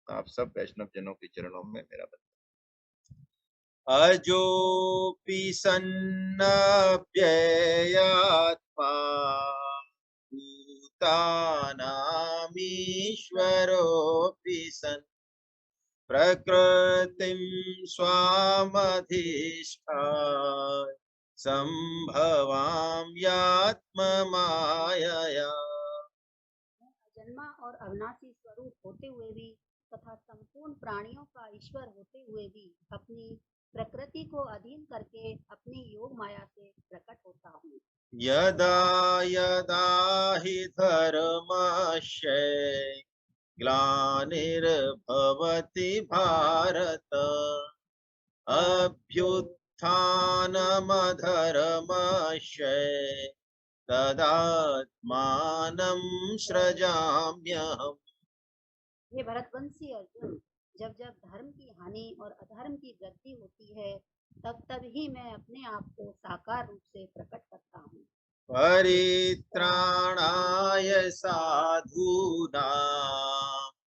आप सब वैष्णव जनों के चरणों में मेरा बंधन। अजोऽपि सन्नव्ययात्मा भूतानामीश्वरोऽपि सन् प्रकृतिं स्वामधिष्ठाय सम्भवाम्यात्ममायया। अजन्मा और अविनाशी स्वरूप होते हुए भी तथा संपूर्ण प्राणियों का ईश्वर होते हुए भी अपनी प्रकृति को अधीन करके अपनी योग माया से प्रकट होता हूँ। यदा यदा हि धर्मस्य ग्लानिर्भवति भारत अभ्युत्थानमधर्मस्य तदात्मानं सृजाम्यहम्। हे भरतवंशी अर्जुन, जब जब धर्म की हानि और अधर्म की वृद्धि होती है तब तब ही मैं अपने आप को साकार रूप से प्रकट करता हूँ। परित्राणाय साधूनां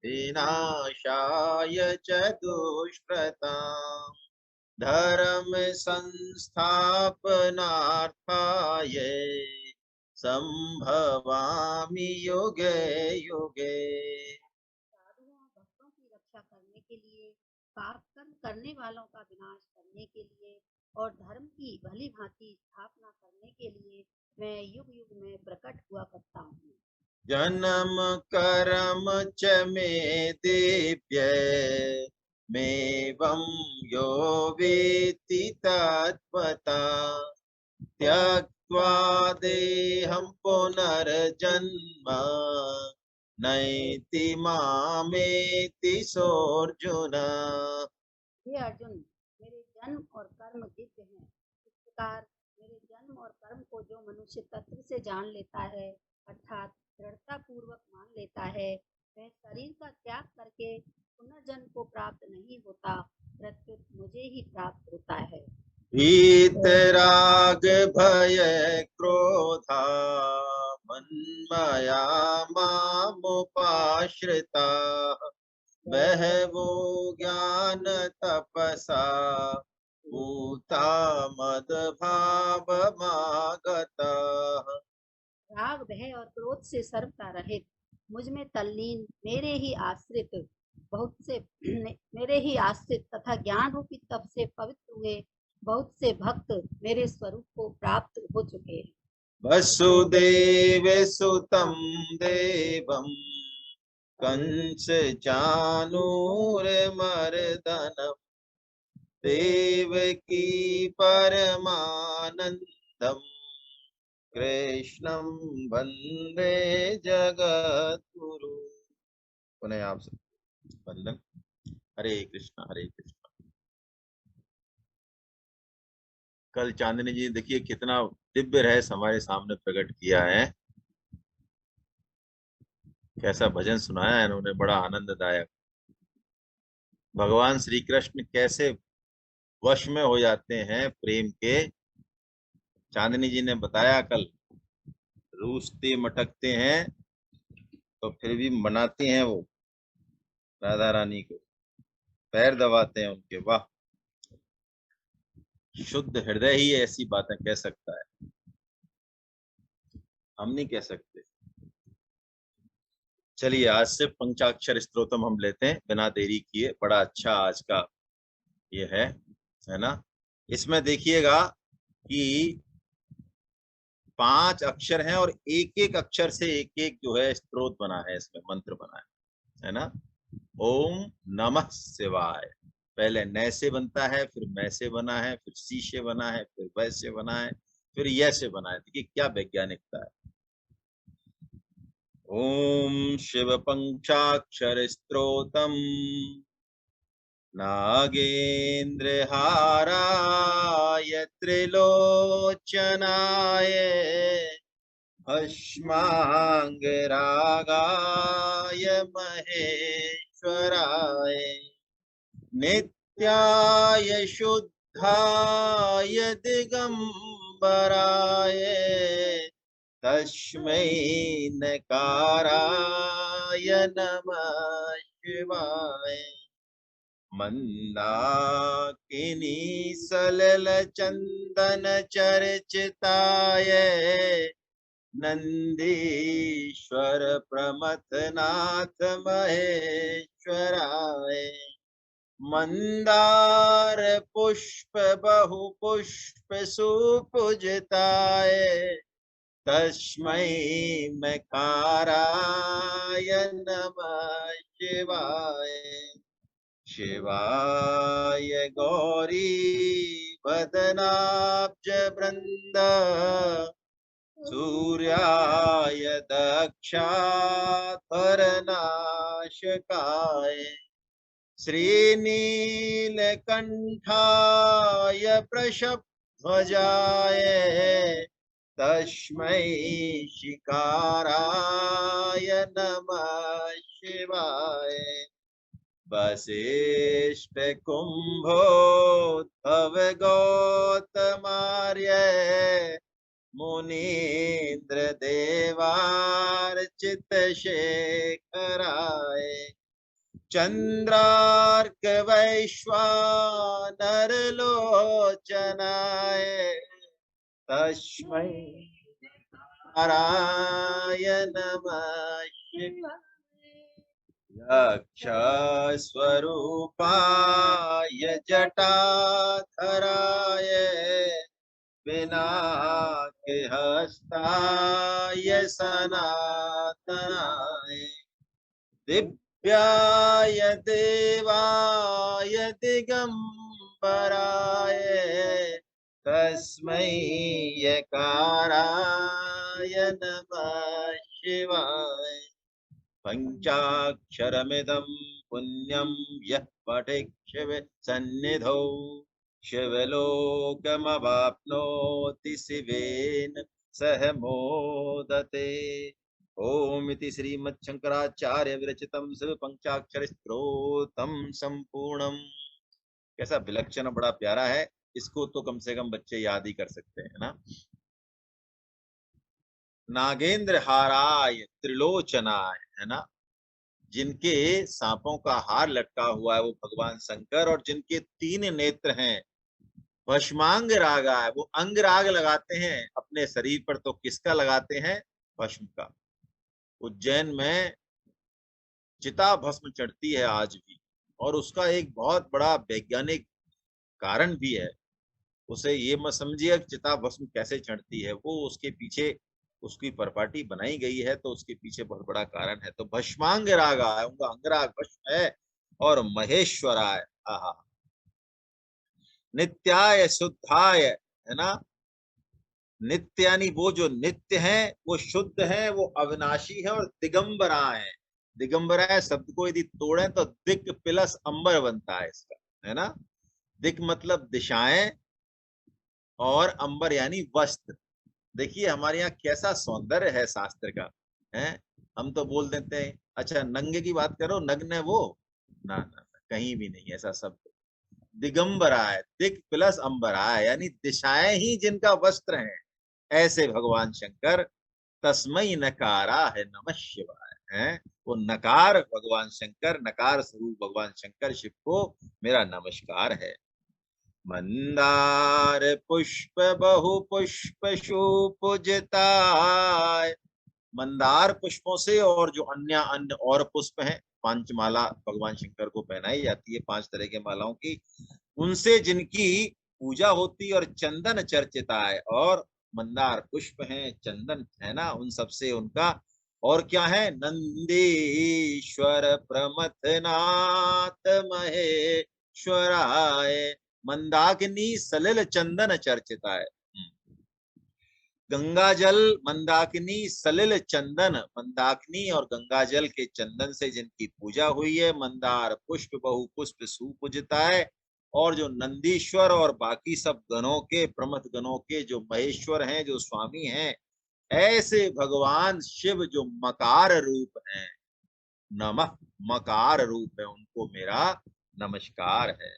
विनाशाय च दुष्कृतां धर्म संस्थापनार्थाय संभवामि युगे युगे। साधुओं और भक्तों की रक्षा करने के लिए, पाप कर्म करने वालों का विनाश करने के लिए और धर्म की भली भांति स्थापना करने के लिए मैं युग युग में प्रकट हुआ करता हूँ। जन्म कर्म च मे दिव्य मेवं यो वेत्ति तत्त्वता त्यक्त्वा देहं पुनर्जन्म नैति मामेति सोऽर्जुन। हे अर्जुन, मेरे जन्म और कर्म दिव्य हैं। इस प्रकार मेरे जन्म और कर्म को जो मनुष्य तत्व से जान लेता है अर्थात दृढ़ता पूर्वक मान लेता है, वह शरीर का त्याग करके पुनर्जन्म को प्राप्त नहीं होता, प्रत्युत मुझे ही प्राप्त होता है। वीतराग भय क्रोधा मन्मया मामुपाश्रिता बहवो ज्ञान तपसा भूता मदभावमागताः। राग भय और क्रोध से सर्वथा रहित, मुझ में तल्लीन, मेरे ही आश्रित तथा ज्ञान रूपी तप से पवित्र हुए बहुत से भक्त मेरे स्वरूप को प्राप्त हो चुके हैं। वसुदेव सुतं देवं कंस चाणूरमर्दनम् देवकी परमानंदम् कृष्णं वंदे जगद्गुरु। पुनः आप सब वंदन। हरे कृष्णा हरे कृष्णा। कल चांदनी जी देखिए कितना दिव्य रहस्य हमारे सामने प्रकट किया है, कैसा भजन सुनाया है इन्होंने, बड़ा आनंददायक। भगवान श्री कृष्ण कैसे वश में हो जाते हैं प्रेम के, चांदनी जी ने बताया कल। रूसते मटकते हैं तो फिर भी मनाते हैं वो राधा रानी को, पैर दबाते हैं उनके। वाह, शुद्ध हृदय ही ऐसी बातें कह सकता है, हम नहीं कह सकते। चलिए आज से पंचाक्षर स्तोत्रम हम लेते हैं बिना देरी किए। बड़ा अच्छा आज का ये है ना। इसमें देखिएगा कि 5 अक्षर हैं और एक एक अक्षर से एक एक जो है स्तोत्र बना है, इसमें मंत्र बना है ना। ओम नमः शिवाय, पहले न से बनता है, फिर मैं से बना है, फिर सी से बना है, फिर वै से बना है, फिर य से बना है। देखिए क्या वैज्ञानिकता है। ओम शिव पंचाक्षर स्तोत्रम नागेंद्र हाराय त्रिलोचनाय भस्मांगरागाय महेश्वराय नित्याय शुद्धाय दिगंबराय तस्मै नकाराय नमः शिवाय। मंदाकिनी सलिल चंदन चर्चिताय, नंदीश्वर प्रमथनाथ महेश्वराय। मंदार पुष्प बहु पुष्प सुपूजिताय, तस्मै मकाराय नमः शिवाय। शिवाय गौरी वदनाब्ज वृंद, सूर्याय दक्षाधरनाशकाय, श्रीनीलकंठाय वृषभध्वजाय, तस्मै शिकाराय नमः शिवाय। वसिष्ठ कुंभोद्भव गौतमार्य, मुनीन्द्र देवार्चित शेखराय। चंद्रार्क वैश्वानर लोचनाय, तस्मै नाराय नमः शिवाय। यक्ष स्वरूपाय जटाधराय, पिनाकहस्ताय सनातनाय। दिव्याय देवाय दिगंबराय, तस्मै यकाराय नमः शिवाय। पंचाक्षरमिदं पुण्यं यः पठेत् शिव सन्निधौ, शिवलोकमवाप्नोति शिवेन सह मोदते। ओम इति श्रीमच्छंकराचार्य विरचितं शिव पंचाक्षर स्तोत्रम संपूर्णम। कैसा विलक्षण, बड़ा प्यारा है। इसको तो कम से कम बच्चे याद ही कर सकते हैं ना। नागेंद्र हाराय त्रिलोचनाय, है ना, जिनके सांपों का हार लटका हुआ है वो भगवान शंकर, और जिनके 3 नेत्र हैं। भस्मांग रागा है, वो अंग राग लगाते हैं अपने शरीर पर, तो किसका लगाते हैं? भस्म का। उज्जैन में चिता भस्म चढ़ती है आज भी, और उसका एक बहुत बड़ा वैज्ञानिक कारण भी है। उसे ये मत समझिए चिता भस्म कैसे चढ़ती है, वो उसके पीछे उसकी परपाटी बनाई गई है, तो उसके पीछे बहुत बड़ा कारण है। तो भस्मांग रागा है, उनका अंगराग भस्म है। और महेश्वराय, आहा, नित्याय शुद्धाय, है ना। नित्य यानी वो जो नित्य है, वो शुद्ध है, वो अविनाशी है। और दिगंबराय है। दिगंबराय शब्द को यदि तोड़े तो दिक प्लस अंबर बनता है इसका, है ना। दिक मतलब दिशाएं, और अंबर यानी वस्त्र। देखिए हमारे यहाँ कैसा सौंदर्य है शास्त्र का, है। हम तो बोल देते हैं अच्छा नंगे की बात करो, नग्न है वो, ना ना ना, कहीं भी नहीं ऐसा शब्द। दिगंबराय, दिक प्लस अंबराय, यानी दिशाएं ही जिनका वस्त्र है, ऐसे भगवान शंकर। तस्मय नकारा है नमः शिवाय, है। वो नकार भगवान शंकर, नकार स्वरूप भगवान शंकर शिव को मेरा नमस्कार है। मंदार पुष्प बहु पुष्प सुपूजिताय, मंदार पुष्पों से, और जो अन्य और पुष्प हैं, 5 माला भगवान शंकर को पहनाई जाती है, 5 तरह के मालाओं की, उनसे जिनकी पूजा होती और चंदन चर्चिता है। और मंदार पुष्प हैं, चंदन है ना, उन सबसे उनका। और क्या है? नंदीश्वर प्रमथनाथ महेश्वराय, मंदाकिनी सलिल चंदन चर्चिता है। गंगा जल, मंदाकिनी सलिल चंदन, मंदाकिनी और गंगा जल के चंदन से जिनकी पूजा हुई है। मंदार पुष्प बहु पुष्प सुपूजिता है। और जो नंदीश्वर और बाकी सब गणों के, प्रमथ गणों के जो महेश्वर हैं, जो स्वामी हैं, ऐसे भगवान शिव जो मकार रूप हैं, नमः मकार रूप है, उनको मेरा नमस्कार है।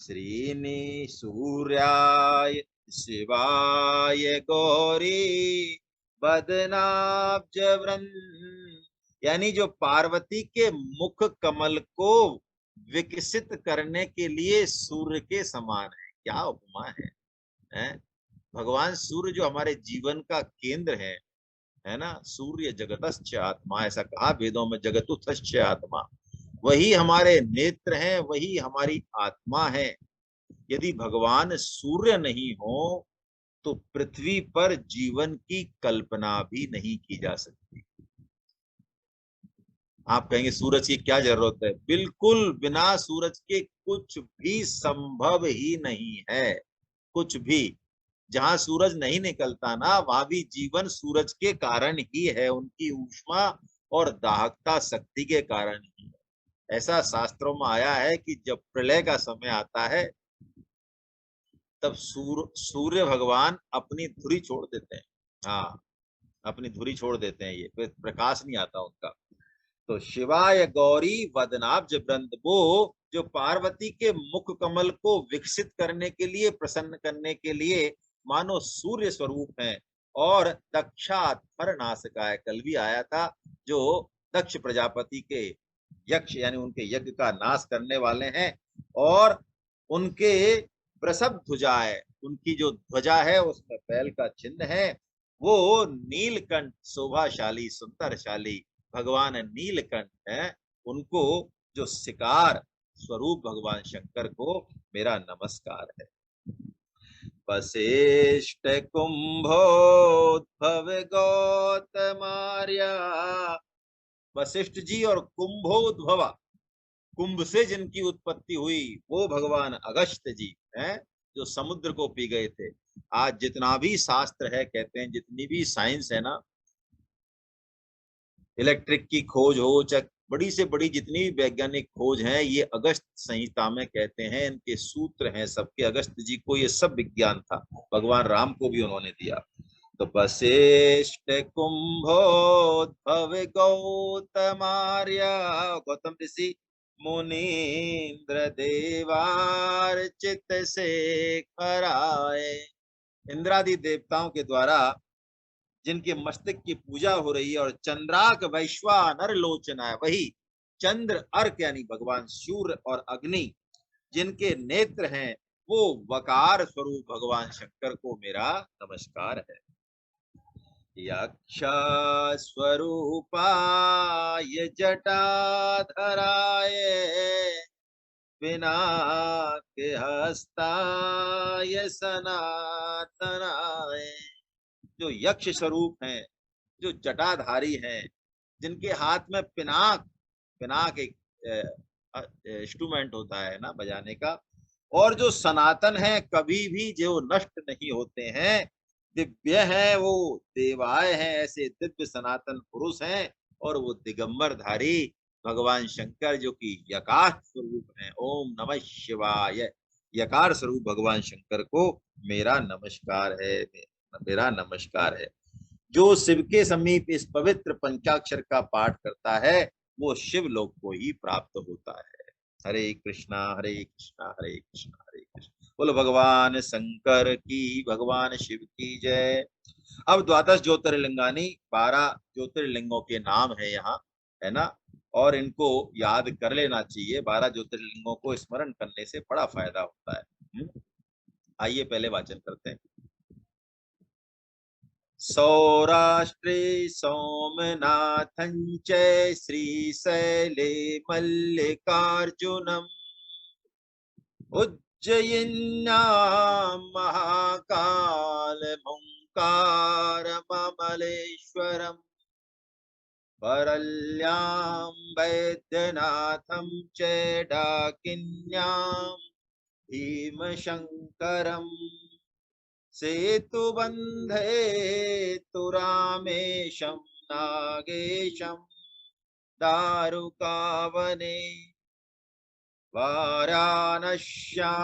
श्रीनि सूर्याय शिवाय गौरी बदनाब्ज वृंद, यानी जो पार्वती के मुख कमल को विकसित करने के लिए सूर्य के समान है। क्या उपमा है? भगवान सूर्य जो हमारे जीवन का केंद्र है ना, सूर्य जगतश्च आत्मा, ऐसा कहा वेदों में, जगतुतश्च आत्मा, वही हमारे नेत्र हैं, वही हमारी आत्मा है। यदि भगवान सूर्य नहीं हो तो पृथ्वी पर जीवन की कल्पना भी नहीं की जा सकती। आप कहेंगे सूरज की क्या जरूरत है? बिल्कुल, बिना सूरज के कुछ भी संभव ही नहीं है, कुछ भी। जहां सूरज नहीं निकलता ना, वहां भी जीवन सूरज के कारण ही है, उनकी ऊष्मा और दाहकता शक्ति के कारण ही है। ऐसा शास्त्रों में आया है कि जब प्रलय का समय आता है तब सूर्य भगवान अपनी धुरी छोड़ देते हैं। हाँ, अपनी धुरी छोड़ देते हैं, ये फिर प्रकाश नहीं आता उनका। तो शिवाय गौरी वदनाब्ज वृंद, वो जो पार्वती के मुख कमल को विकसित करने के लिए, प्रसन्न करने के लिए मानो सूर्य स्वरूप हैं। और दक्षाध्वर नासिकाय, कल भी आया था, जो दक्ष प्रजापति के यक्ष यानी उनके यज्ञ का नाश करने वाले हैं। और उनके वृषभ ध्वजाएं, उनकी जो ध्वजा है उसमें बैल का चिन्ह है। वो नीलकंठ, शोभाशाली सुंदरशाली भगवान नीलकंठ है। उनको जो शिकार स्वरूप भगवान शंकर को मेरा नमस्कार है। वशिष्ठ कुंभोद्भव गौतमार्या, वशिष्ठ जी और कुंभोद्भवा, कुंभ से जिनकी उत्पत्ति हुई, वो भगवान अगस्त्य जी हैं, जो समुद्र को पी गए थे। आज जितना भी शास्त्र है, कहते हैं जितनी भी साइंस है ना, इलेक्ट्रिक की खोज हो, चाहे बड़ी से बड़ी जितनी भी वैज्ञानिक खोज है, ये अगस्त संहिता में कहते हैं, इनके सूत्र हैं सबके। अगस्त जी को ये सब विज्ञान था, भगवान राम को भी उन्होंने दिया। तो वशिष्ठ कुंभोद्भव गौतमार्या, गौतम ऋषि मुनीन्द्र देवार्चित से खराए, इंद्रादि देवताओं के द्वारा जिनके मस्तक की पूजा हो रही है। और चंद्राक वैश्वानर लोचना, वही चंद्र अर्क यानी भगवान सूर्य और अग्नि जिनके नेत्र हैं, वो वकार स्वरूप भगवान शंकर को मेरा नमस्कार है। यक्ष स्वरूपाय जटाधराय, पिनाक हस्ताय सनातनाय, जो यक्ष स्वरूप हैं, जो जटाधारी हैं, जिनके हाथ में पिनाक, पिनाक एक इंस्ट्रूमेंट होता है ना बजाने का, और जो सनातन है, कभी भी जो नष्ट नहीं होते हैं, दिव्य है, वो देवाय हैं, ऐसे दिव्य सनातन पुरुष हैं। और वो दिगंबरधारी भगवान शंकर जो कि यकार स्वरूप हैं। ओम नमः शिवाय, यकार स्वरूप भगवान शंकर को मेरा नमस्कार है, मेरा नमस्कार है। जो शिव के समीप इस पवित्र पंचाक्षर का पाठ करता है, वो शिव लोक को ही प्राप्त होता है। हरे कृष्णा हरे कृष्णा हरे कृष्णा हरे कृष्णा। बोलो भगवान शंकर की, भगवान शिव की जय। अब द्वादश ज्योतिर्लिंगानी, 12 ज्योतिर्लिंगों के नाम है यहाँ, है ना, और इनको याद कर लेना चाहिए। 12 ज्योतिर्लिंगों को स्मरण करने से बड़ा फायदा होता है। आइए पहले वाचन करते हैं। सौराष्ट्रे सोमनाथं च श्रीशैले मल्लिकार्जुनम्, उज्जयिन्यां महाकालमोङ्कारममलेश्वरम्, परल्यां वैद्यनाथं च डाकिन्यां भीमशङ्करम्, सेतुबन्धे तु रामेशं नागेशं, दारुकावने वाराणस्यां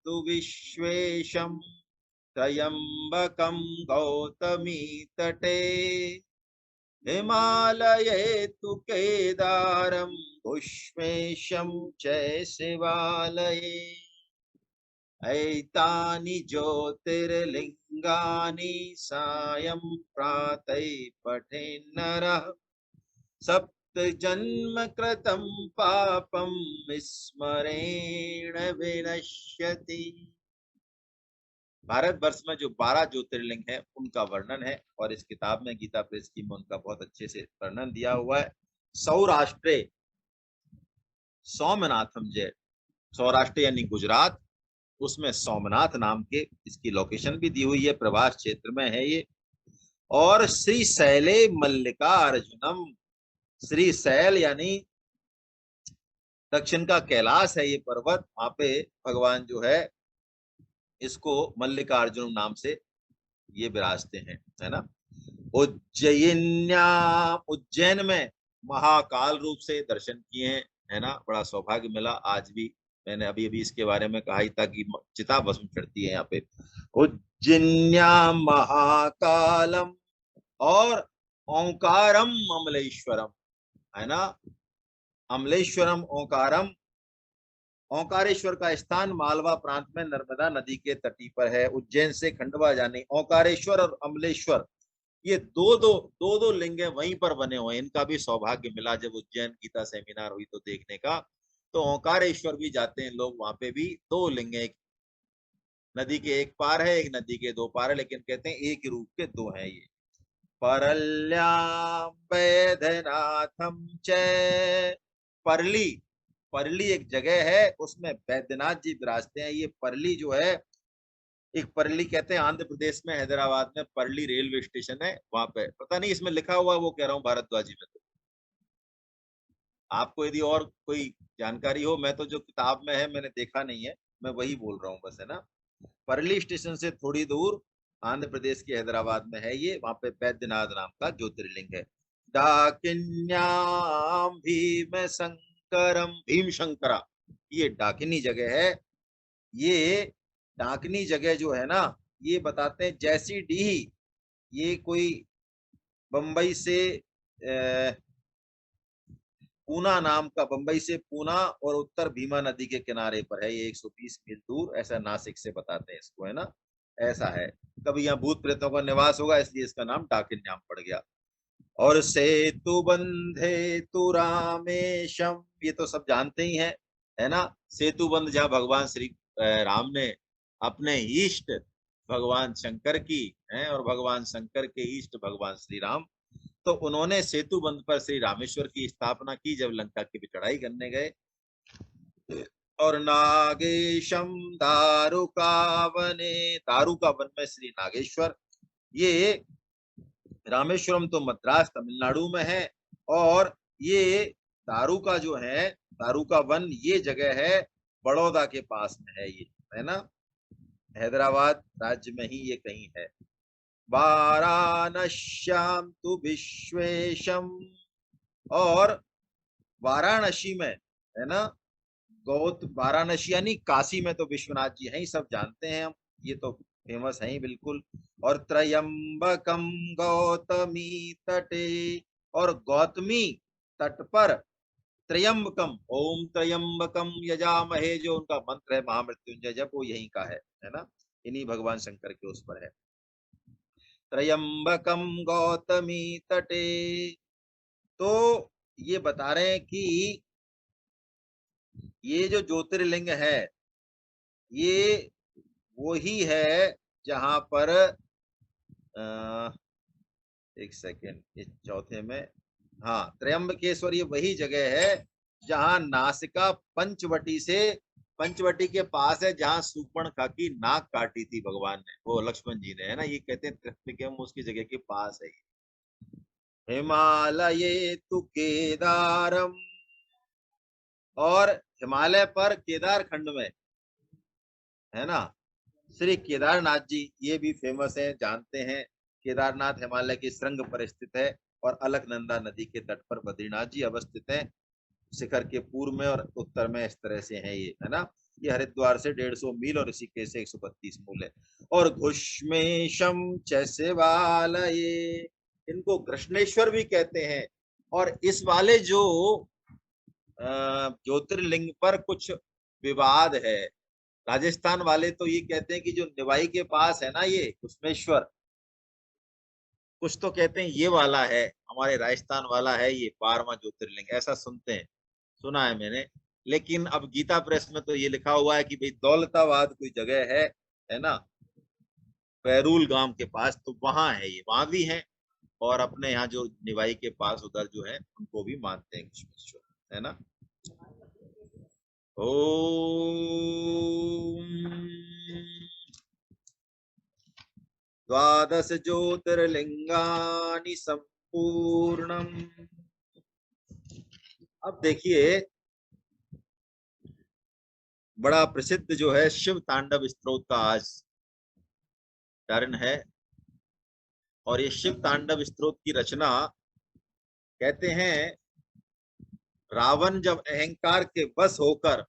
तु विश्वेशं, त्र्यम्बकं गौतमी तटे, हिमालये तु केदारं, भुष्मेशं च शिवालये। ऐतानि ज्योतिर्लिंगानि सायं प्रातः पठेन्नरः, सप्त जन्म कृतं पापम स्मरेण विनश्यति। भारतवर्ष में जो 12 ज्योतिर्लिंग है उनका वर्णन है और इस किताब में गीता प्रेस की में उनका बहुत अच्छे से वर्णन दिया हुआ है। सौराष्ट्रे सोमनाथम जय, सौराष्ट्र यानी गुजरात, उसमें सोमनाथ नाम के इसकी लोकेशन भी दी हुई है, प्रवास क्षेत्र में है ये। और श्री शैले मल्लिका अर्जुनम, श्री शैल यानी दक्षिण का कैलाश है ये पर्वत, वहां पे भगवान जो है इसको मल्लिकार्जुन नाम से ये विराजते हैं, है ना। उज्जैन्याम, उज्जैन में महाकाल रूप से दर्शन किए हैं, है ना। बड़ा सौभाग्य मिला, आज भी मैंने अभी अभी इसके बारे में कहा ही था कि चिता भस्म चढ़ती है यहाँ पे। उज्जैन्याम महाकालम और ओंकारम अमलेश्वरम, है ना। अमलेश्वरम ओंकारम, ओंकारेश्वर का स्थान मालवा प्रांत में नर्मदा नदी के तटी पर है। उज्जैन से खंडवा जाने ओंकारेश्वर और अमलेश्वर, ये दो लिंगे वहीं पर बने हुए हैं। इनका भी सौभाग्य मिला जब उज्जैन गीता सेमिनार हुई तो देखने का। तो ओंकारेश्वर भी जाते हैं लोग, वहां पे भी 2 लिंग, एक नदी के एक पार है, एक नदी के 2 पार है, लेकिन कहते हैं एक ही रूप के 2 हैं ये। परल्याम वैद्यनाथम च, परली, परली एक जगह है, उसमें वैद्यनाथ जी विराजते हैं। ये परली जो है, एक परली कहते हैं आंध्र प्रदेश में, हैदराबाद में परली रेलवे स्टेशन है, वहां पे पता नहीं इसमें लिखा हुआ वो कह रहा हूँ भारद्वाजी में। तो आपको यदि और कोई जानकारी हो, मैं तो जो किताब में है मैंने देखा नहीं है, मैं वही बोल रहा हूँ बस, है ना। परली स्टेशन से थोड़ी दूर आंध्र प्रदेश के हैदराबाद में है ये, वहां पे वैद्यनाथ नाम का ज्योतिर्लिंग है। डाकिन्याम भीम शंकरम, भीम शंकरा, ये डाकिनी जगह है। ये डाकिनी जगह जो है ना, ये बताते हैं जैसी डी, ये कोई बंबई से पूना नाम का, बंबई से पूना और उत्तर भीमा नदी के किनारे पर है ये, 120 मील दूर, ऐसा नासिक से बताते हैं इसको, है ना। ऐसा है, कभी यहाँ भूत प्रेतों का निवास होगा इसलिए इसका नाम डाकिन्याम पड़ गया। और सेतु बंधे तु रामेशम, ये तो सब जानते ही हैं, है ना। सेतु बंध जहाँ भगवान श्री राम ने अपने इष्ट भगवान शंकर की है, और भगवान शंकर के इष्ट भगवान श्री राम, तो उन्होंने सेतु बंध पर श्री रामेश्वर की स्थापना की जब लंका की चढ़ाई करने गए। और नागेशम दारुका वने, दारुका वन में श्री नागेश्वर, ये रामेश्वरम तो मद्रास तमिलनाडु में है, और ये दारुका जो है, दारुका वन, ये जगह है बड़ौदा के पास में है ये, है ना। हैदराबाद राज्य में ही ये कहीं है। वाराणस्याम तु विश्वेशम, और वाराणसी में, है ना, वाराणसी यानी काशी में तो विश्वनाथ जी हैं ही, सब जानते हैं हम, ये तो फेमस है ही बिल्कुल। और त्रयंबकम गौतमी तटे, और गौतमी तट पर त्रयंबकम, ओम त्रयंबकम यजामहे, जो उनका मंत्र है महामृत्युंजय जब, वो यहीं का है ना, इन्हीं भगवान शंकर के उस पर है। त्रयंबकम गौतमी तटे, तो ये बता रहे हैं कि ये जो ज्योतिर्लिंग है ये वो ही है जहां पर एक सेकेंड, इस चौथे में, हाँ, त्र्यंबकेश्वर ये वही जगह है जहां नासिका पंचवटी से, पंचवटी के पास है जहां सूर्पणखा की नाक काटी थी भगवान ने, वो लक्ष्मण जी ने, है ना। ये कहते हैं त्र्यंबकेश्वर उसकी जगह के पास है। हिमालये तु केदारम, और हिमालय पर केदार खंड में, है ना, श्री केदारनाथ जी, ये भी फेमस है, जानते हैं। केदारनाथ हिमालय की श्रृंग पर स्थित है, और अलकनंदा नदी के तट पर बद्रीनाथ जी अवस्थित है, शिखर के पूर्व में और उत्तर में, इस तरह से है ये, है ना। ये हरिद्वार से 150 मील और ऋषिकेश से 132 मील है। और घुष्मेशम चैसेवालये, इनको कृष्णेश्वर भी कहते हैं। और इस वाले जो ज्योतिर्लिंग पर कुछ विवाद है, राजस्थान वाले तो ये कहते हैं कि जो निवाई के पास है ना ये घुष्मेश्वर, कुछ तो कहते हैं ये वाला है, हमारे राजस्थान वाला है, ये 12वां ज्योतिर्लिंग, ऐसा सुनते हैं, सुना है मैंने। लेकिन अब गीता प्रेस में तो ये लिखा हुआ है कि भाई दौलताबाद कोई जगह है ना, पैरूल गांव के पास, तो वहां है, ये वहां भी है। और अपने यहाँ जो निवाई के पास उधर जो है उनको भी मानते हैं कुछ, है ना। ओम द्वादश ज्योतिर्लिंगानि संपूर्णम। अब देखिए, बड़ा प्रसिद्ध जो है शिव तांडव स्तोत्र का आज चरण है। और ये शिव तांडव स्तोत्र की रचना, कहते हैं रावण जब अहंकार के वश होकर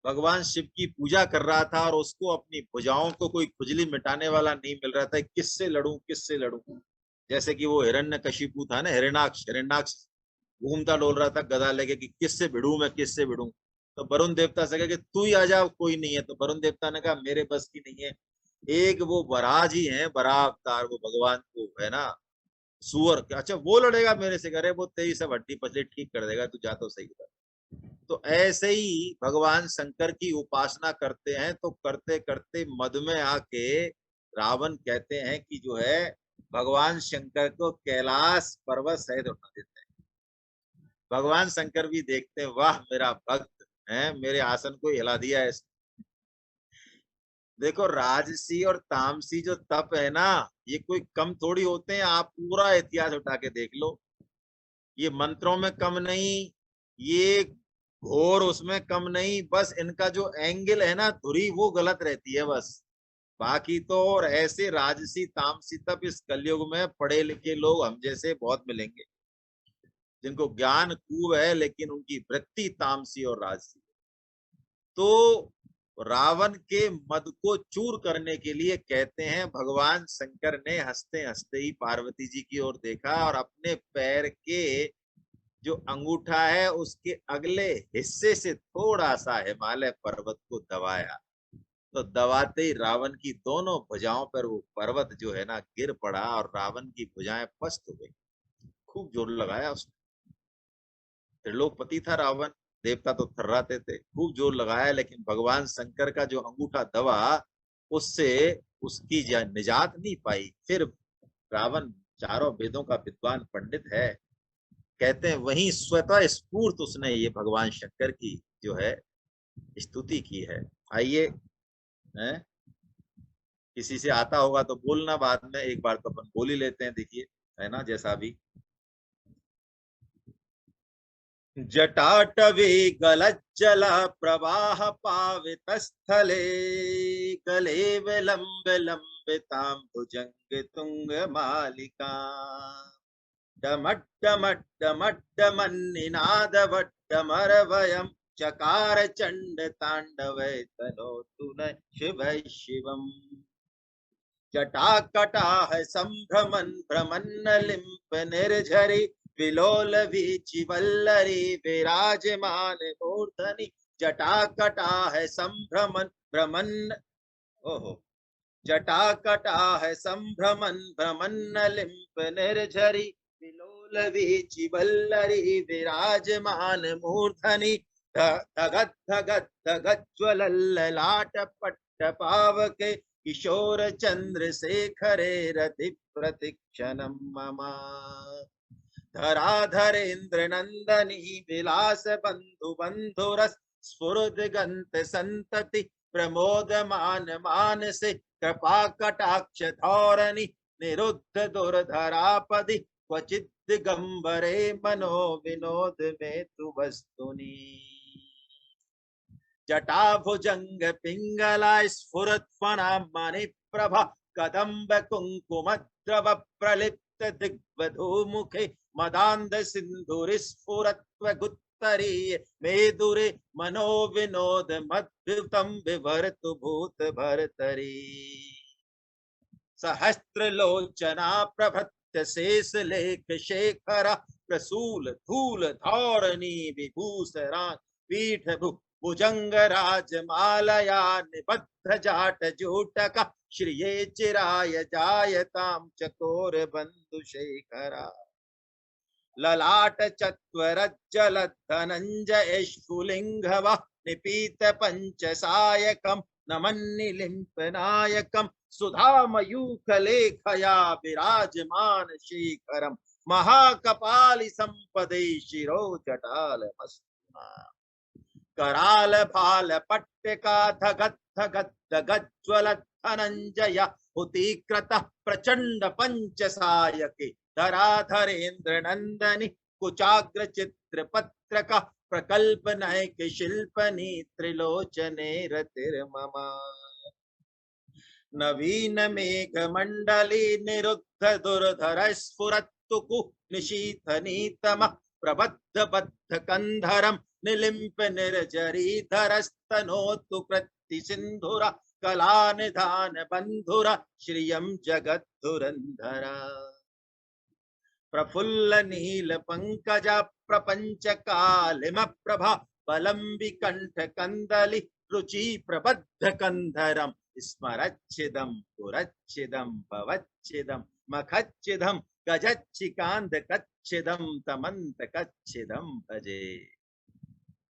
भगवान शिव की पूजा कर रहा था और उसको अपनी भुजाओं को कोई खुजली मिटाने वाला नहीं मिल रहा था, किससे लड़ूं किससे लड़ूं। जैसे कि वो हिरण्यकशिपु था ना, हिरण्याक्ष, हिरण्याक्ष घूमता डोल रहा था गदा लेके कि किससे भिड़ूं मैं, किससे भिड़ूं। तो वरुण देवता से कहा कि तू ही आ जा, कोई नहीं है। तो वरुण देवता ने कहा मेरे बस की नहीं है। एक वो वराह जी हैं, वराह अवतार, वो भगवान को है ना सुअर, अच्छा वो लड़ेगा मेरे से, करे वो तेरी सब हड्डी पसली ठीक कर देगा, तू जा तो सही बता। तो ऐसे ही भगवान शंकर की उपासना करते हैं, तो करते करते मद में आके रावण कहते हैं कि जो है भगवान शंकर को कैलाश पर्वत सहित उठा देते हैं। भगवान शंकर भी देखते हैं, वाह मेरा भक्त है, मेरे आसन को हिला दिया है। देखो राजसी और तामसी जो तप है ना, ये कोई कम थोड़ी होते हैं। आप पूरा इतिहास उठा के देख लो, ये मंत्रों में कम नहीं, ये घोर उसमें कम नहीं, बस इनका जो एंगल है ना धुरी, वो गलत रहती है बस। बाकी तो और ऐसे राजसी तामसी तप इस कलयुग में पढ़े लिखे लोग हम जैसे बहुत मिलेंगे, जिनको ज्ञान खूब है लेकिन उनकी वृत्ति तामसी और राजसी। तो रावण के मद को चूर करने के लिए कहते हैं भगवान शंकर ने हंसते हंसते ही पार्वती जी की ओर देखा और अपने पैर के जो अंगूठा है उसके अगले हिस्से से थोड़ा सा हिमालय पर्वत को दबाया। तो दबाते ही रावण की दोनों भुजाओं पर वो पर्वत जो है ना गिर पड़ा और रावण की भुजाएं पस्त हो गई। खूब जोर लगाया उसने, त्रिलोकपति था रावण, देवता तो थर्राते थे, खूब जोर लगाया, लेकिन भगवान शंकर का जो अंगूठा दबा उससे उसकी निजात नहीं पाई। फिर रावण चारों वेदों का विद्वान पंडित है, कहते हैं वहीं स्वतः स्फूर्त उसने ये भगवान शंकर की जो है स्तुति की है। आइए, किसी से आता होगा तो बोलना, बाद में एक बार तो अपन बोल ही लेते हैं, देखिए है ना जैसा भी। जटाटवी गलज्जल प्रवाह पावित स्थले गले विलंब लंबितां भुजंग तुंग मालिका डमड्डमड्डमड्डमन्निनादवड्डमरवयम् चकार चंड तांडवे तनोतु न शिव शिवम्। जटाकटाह संभ्रमन् भ्रमन्न लिम्प निर्झरि विलोल वीचि वल्लरी विराजमान मूर्धनि। जटाकटाह संभ्रमन् भ्रमन्न, ओहो, जटाकटाह संभ्रमन् भ्रमन्न लिम्प निर्झरि विलोल वीचि वल्लरी विराजमान मूर्धनि। धगत धगत धगत ज्वलल्ललाट पट्ट पावके किशोर चंद्रशेखरे रति प्रतिक्षणं मम। धराधरेन्द्र नंदनी विलास बंधु बंधुरस स्फुरदिगंत संतति प्रमोदमान मानसे कृपा कटाक्ष धौरणी निरुद्ध दुर्धरापदि क्वचित् दिगंबरे मनो विनोद में तु वस्तुनि। जटाभुजंग पिंगला स्फुरत् फणा मणिप्रभा कदम्ब कुंकुम द्रव प्रलिप्त दिग्वधू मुखे मदान्ध सिंधुरिस्फुरत्व गुत्तरीय मेदुरे मनो विनोद मद्भुतं विभर्तु भूत भर्तरी। सहस्त्र लोचना प्रभृत्य शेष लेख शेखर प्रसूल धूल धौरणी विभूषरा पीठ भुजंग राजमालया निबद्ध जाट जूटक श्रिये चिराय जायताम चकोर बंधु शेखरा ललाट चत्वरज्जल धनंजय स्फुलिंगव निपीत पंचसायकम नमन्निलिंप नायकम सुधामयूख लेखया विराजमान शेखरम महाकपालि संपदे शिरो जटाल मस्तुना कराल भाल पट्टिका धगत धगत धगज्वल धनंजय हुतिकृत प्रचंड पंचसायके धराधरेन्द्र नंदनी कुचाग्र चित्र पत्रक प्रकल्प नायक शिल्पनी त्रिलोचने रतिर्ममा नवीन मेघ मंडली निरुद्ध दुर्धर स्फुरत्तुकु निशीथनीतम प्रबद्ध बद्ध कंधरम निलिंप निर्जरीधरस्तनोतु कृति सिंधुरा कला निधान बंधुरा श्रियम जगद्धुरंधरा प्रफुल्ल नील पंकजा प्रपंच कालिम प्रभा बलम विकंठ कंदलि रुचि प्रबद्ध कंधरम स्मरच्छिदम पुरच्छिदम भवच्छिदम मखच्छिदम गजच्छिकांत कच्छिदम तमंत कच्छिदम भजे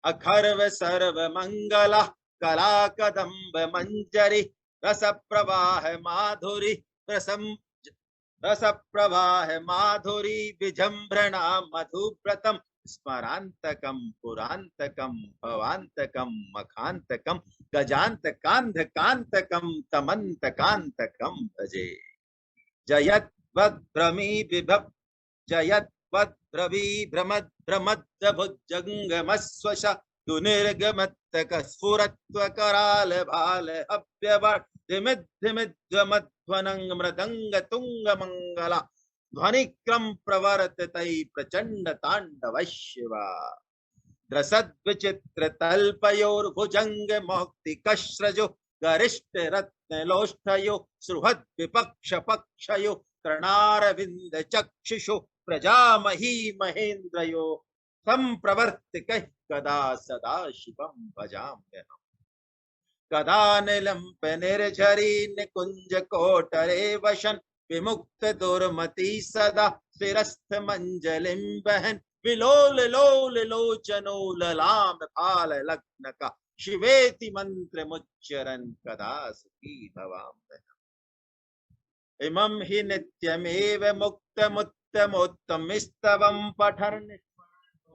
अखर्व सर्व मंगला कला कदम्ब मंजरी रस प्रवाह माधुरी रस प्रवाह माधुरी विजृंभणा मधुव्रतम स्मरांतकम पुरांतकम भवांतकम मखांतकम गजांतकांध कांतकम तमंत कांतकम भजे जयत्वद्भ्रमी विभव जयत्वद्भ्रवी भ्रमद भ्रमद् भुजंगमस्वश दुनिर्गमत्तक स्फुरत्व कराल भाल अभ्यवर्तिमिद्धिमिद्वमध्वनंग मृदंग तुंग मंगला ध्वनिक्रम प्रवर्ततै प्रचंड तांडव शिवा द्रसद्विचित्र तल्पयोर्भुजंग मौक्तिकश्रजो गरिष्ठ रत्न लोष्ठयो सुहृद विपक्ष पक्षयो कर्णारविंद चक्षुषो प्रजामही महेन्द्रयो संप्रवर्तिकैः कदा सदा शिवं भजाम्यहम् कदा निलंप निर्झरी निकुंज कोटरे वशन विमुक्त दुर्मति सदा शिरस्थ मंजलिम बहन विलोल लोल लोचनो ललाम फाल लग्न का शिवेति मंत्र मुच्चरन कदा सुखी भवाम्यहम् इमं हि नित्यमेव मुक्तमुत्तमोत्तमिस्तवं पठन्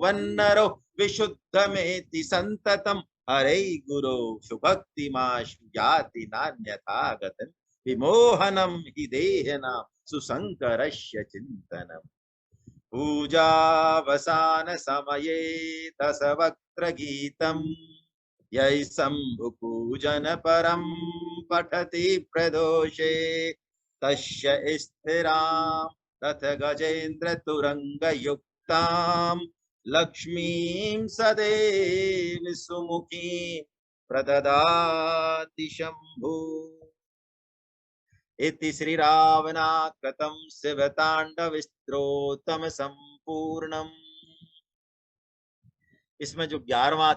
वन्नरो विशुद्धमेति संततम हरे गुरो सुभक्तिमाशु याति नान्यथा गतम् विमोहनम हि देहनां सुसंकरस्य चिंतनम् पूजावसान समये दशवक्त्र गीतम् यै शंभु पूजन परम पठति प्रदोषे तस्य स्थिरां तथ गजेन्द्र तुरंग युक्तां लक्ष्मीं सदैव सुमुखीं प्रददाति शंभु इति श्री रावणाकृतं शिवतांडव स्तोत्रम संपूर्णम। इसमें जो 11वां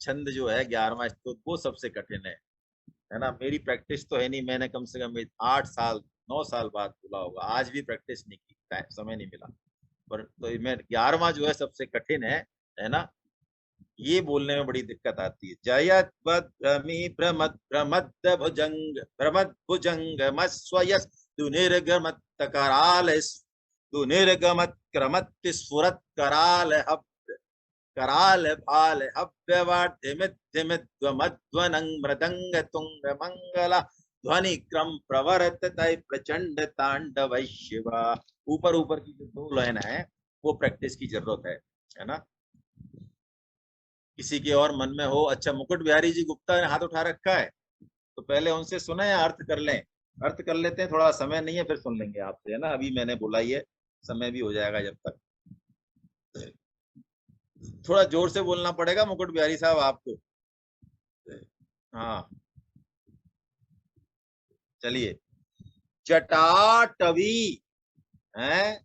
छंद जो है 11वां स्तोत्र वो सबसे कठिन है ना। मेरी प्रैक्टिस तो है नहीं, मैंने कम से कम 8 साल 9 साल बाद बोला होगा, आज भी प्रैक्टिस नहीं की, समय नहीं मिला। पर तो मैं 11वां जो है सबसे कठिन है ना। ये बोलने में बड़ी दिक्कत आती है। जयत भ्रमी भ्रमद भ्रमद भुजंग भ्रमद भुजंग मस्वयस दुनिर्गमत कराल दुनिर्गमत क्रमत स्फुरत कराल हब कराल भाल अव्यवर्धिमिद्धिमिद्वमध्वनं मृदंग तुंग मंगला ध्वनि क्रम प्रवर्ततै प्रचंड तांडव शिवा। ऊपर ऊपर की जो 2 लाइन है वो प्रैक्टिस की जरूरत है ना। किसी के और मन में हो, अच्छा मुकुट बिहारी जी गुप्ता ने हाथ उठा रखा है तो पहले उनसे सुने या अर्थ कर लें। अर्थ कर लेते हैं, थोड़ा समय नहीं है फिर सुन लेंगे आपसे, है ना। अभी मैंने बोला ही है, समय भी हो जाएगा जब तक। थोड़ा जोर से बोलना पड़ेगा मुकुट बिहारी साहब आपको। हाँ चलिए। जटाटवी है,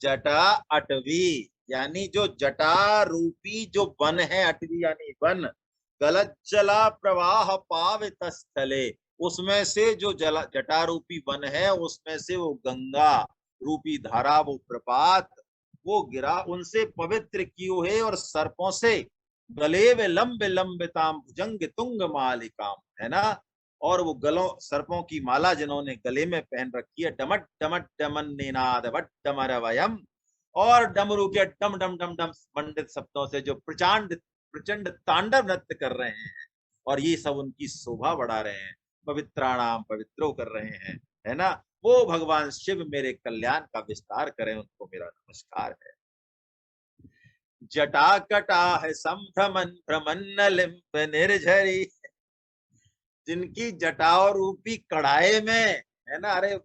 जटा अटवी यानी जो जटा रूपी जो वन है, अटवी यानी वन, गलज्जला प्रवाह पावित स्थले, उसमें से जो जल जटा रूपी वन है उसमें से वो गंगा रूपी धारा, वो प्रपात, वो गिरा उनसे पवित्र की हुए, और सर्पों से गले वे लंबे लंबिताम भुजंग तुंग मालिकाम, है ना। और वो गलों सर्पों की माला जिन्होंने गले में पहन रखी है, डमट डमट डमन निनाद वट डमर वयम, और डमरू के डम डम डम डम मंडित शब्दों से जो प्रचंड प्रचंड तांडव नृत्य कर रहे हैं, और ये सब उनकी शोभा बढ़ा रहे हैं, पवित्राणाम पवित्रो कर रहे हैं, है ना। वो भगवान शिव मेरे कल्याण का विस्तार करें, उनको मेरा नमस्कार है। जटा कटा है संभ्रमन भ्रमन्न लिम्ब निर्झरी, जिनकी जटाओं रूपी कढ़ाई में, है ना, अरे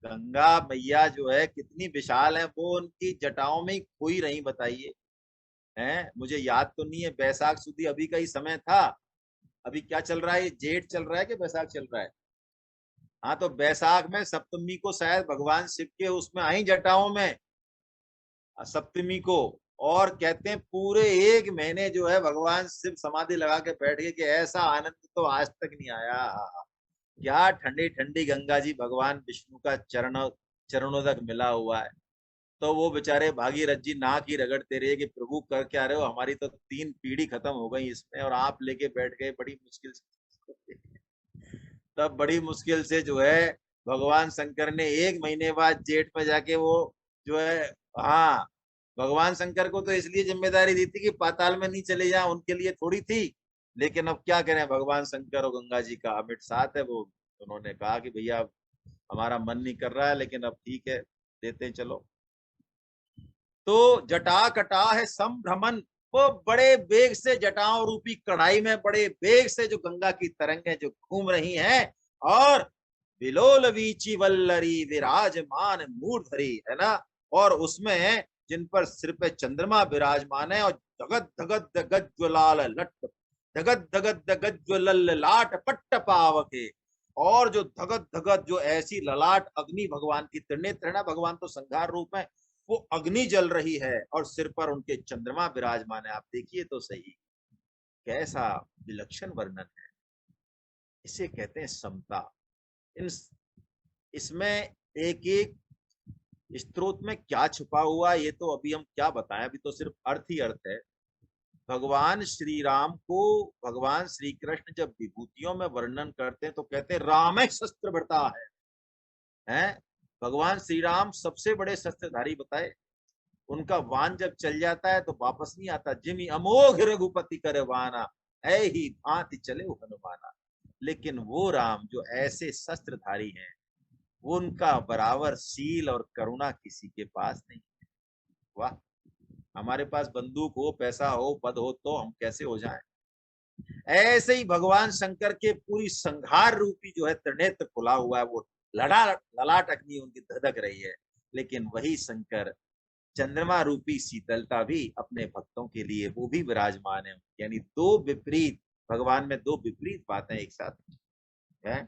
गंगा मैया जो है कितनी विशाल है, वो उनकी जटाओं में ही खोई रही, बताइए। हैं, मुझे याद तो नहीं है, बैसाख सुदी अभी का ही समय था, अभी क्या चल रहा है, जेठ चल रहा है कि बैसाख चल रहा है? हाँ, तो बैसाख में सप्तमी को शायद भगवान शिव के उसमें आई जटाओं में, सप्तमी को। और कहते हैं पूरे 1 महीने जो है भगवान शिव समाधि लगा के बैठ गए, कि ऐसा आनंद तो आज तक नहीं आया। क्या ठंडी ठंडी गंगा जी भगवान विष्णु का चरणों तक मिला हुआ है। तो वो बेचारे भागीरथ जी नाक ही रगड़ते रहे कि प्रभु कर क्या रहे हो, हमारी तो 3 पीढ़ी खत्म हो गई इसमें, और आप लेके बैठ गए बड़ी मुश्किल से। तब बड़ी मुश्किल से जो है भगवान शंकर ने 1 महीने बाद जेठ में जाके वो जो है, हाँ, भगवान शंकर को तो इसलिए जिम्मेदारी दी थी कि पाताल में नहीं चले जाए, उनके लिए थोड़ी थी। लेकिन अब क्या करें, भगवान शंकर और गंगा जी का अमिट साथ है। वो उन्होंने कहा कि भैया हमारा मन नहीं कर रहा है, लेकिन अब ठीक है, देते हैं, चलो। तो जटा कटा है संभ्रमण, वो बड़े वेग से जटाओं रूपी कढ़ाई में बड़े वेग से जो गंगा की तरंगें जो घूम रही हैं, और विलोल वीची वल्लरी विराजमान मूर्धरी, है ना। और उसमें जिन पर सिर पे चंद्रमा विराजमान है, और धगत धगत धगत ज्वलाल लट धगत धगत धगत ज्वलल लाट पट्ट पावके, और जो धगत धगत जो ऐसी ललाट अग्नि भगवान की त्रिनेत्र है ना, भगवान तो संघार रूप में, वो अग्नि जल रही है, और सिर पर उनके चंद्रमा विराजमान है। आप देखिए तो सही, कैसा विलक्षण वर्णन है। इसे कहते हैं समता। इन इसमें एक एक स्तोत्र में क्या छुपा हुआ, ये तो अभी हम क्या बताएं, अभी तो सिर्फ अर्थ ही अर्थ है। भगवान श्री राम को भगवान श्री कृष्ण जब विभूतियों में वर्णन करते हैं तो कहते हैं राम शस्त्र भरता है। भगवान श्री राम सबसे बड़े शस्त्रधारी बताए। उनका वान जब चल जाता है तो वापस नहीं आता। जिमी अमोघ रघुपति करे वाना, ऐ ही भांति चले हनुमाना। लेकिन वो राम जो ऐसे शस्त्रधारी हैं, उनका बराबर शील और करुणा किसी के पास नहीं है। वाह, हमारे पास बंदूक हो, पैसा हो, पद हो, तो हम कैसे हो जाएं। ऐसे ही भगवान शंकर के पूरी संहार रूपी जो है त्रिनेत्र खुला हुआ है, वो ललाट अग्नि उनकी धधक रही है। लेकिन वही शंकर चंद्रमा रूपी शीतलता भी अपने भक्तों के लिए वो भी विराजमान है। यानी 2 विपरीत, भगवान में 2 विपरीत बातें एक साथ है।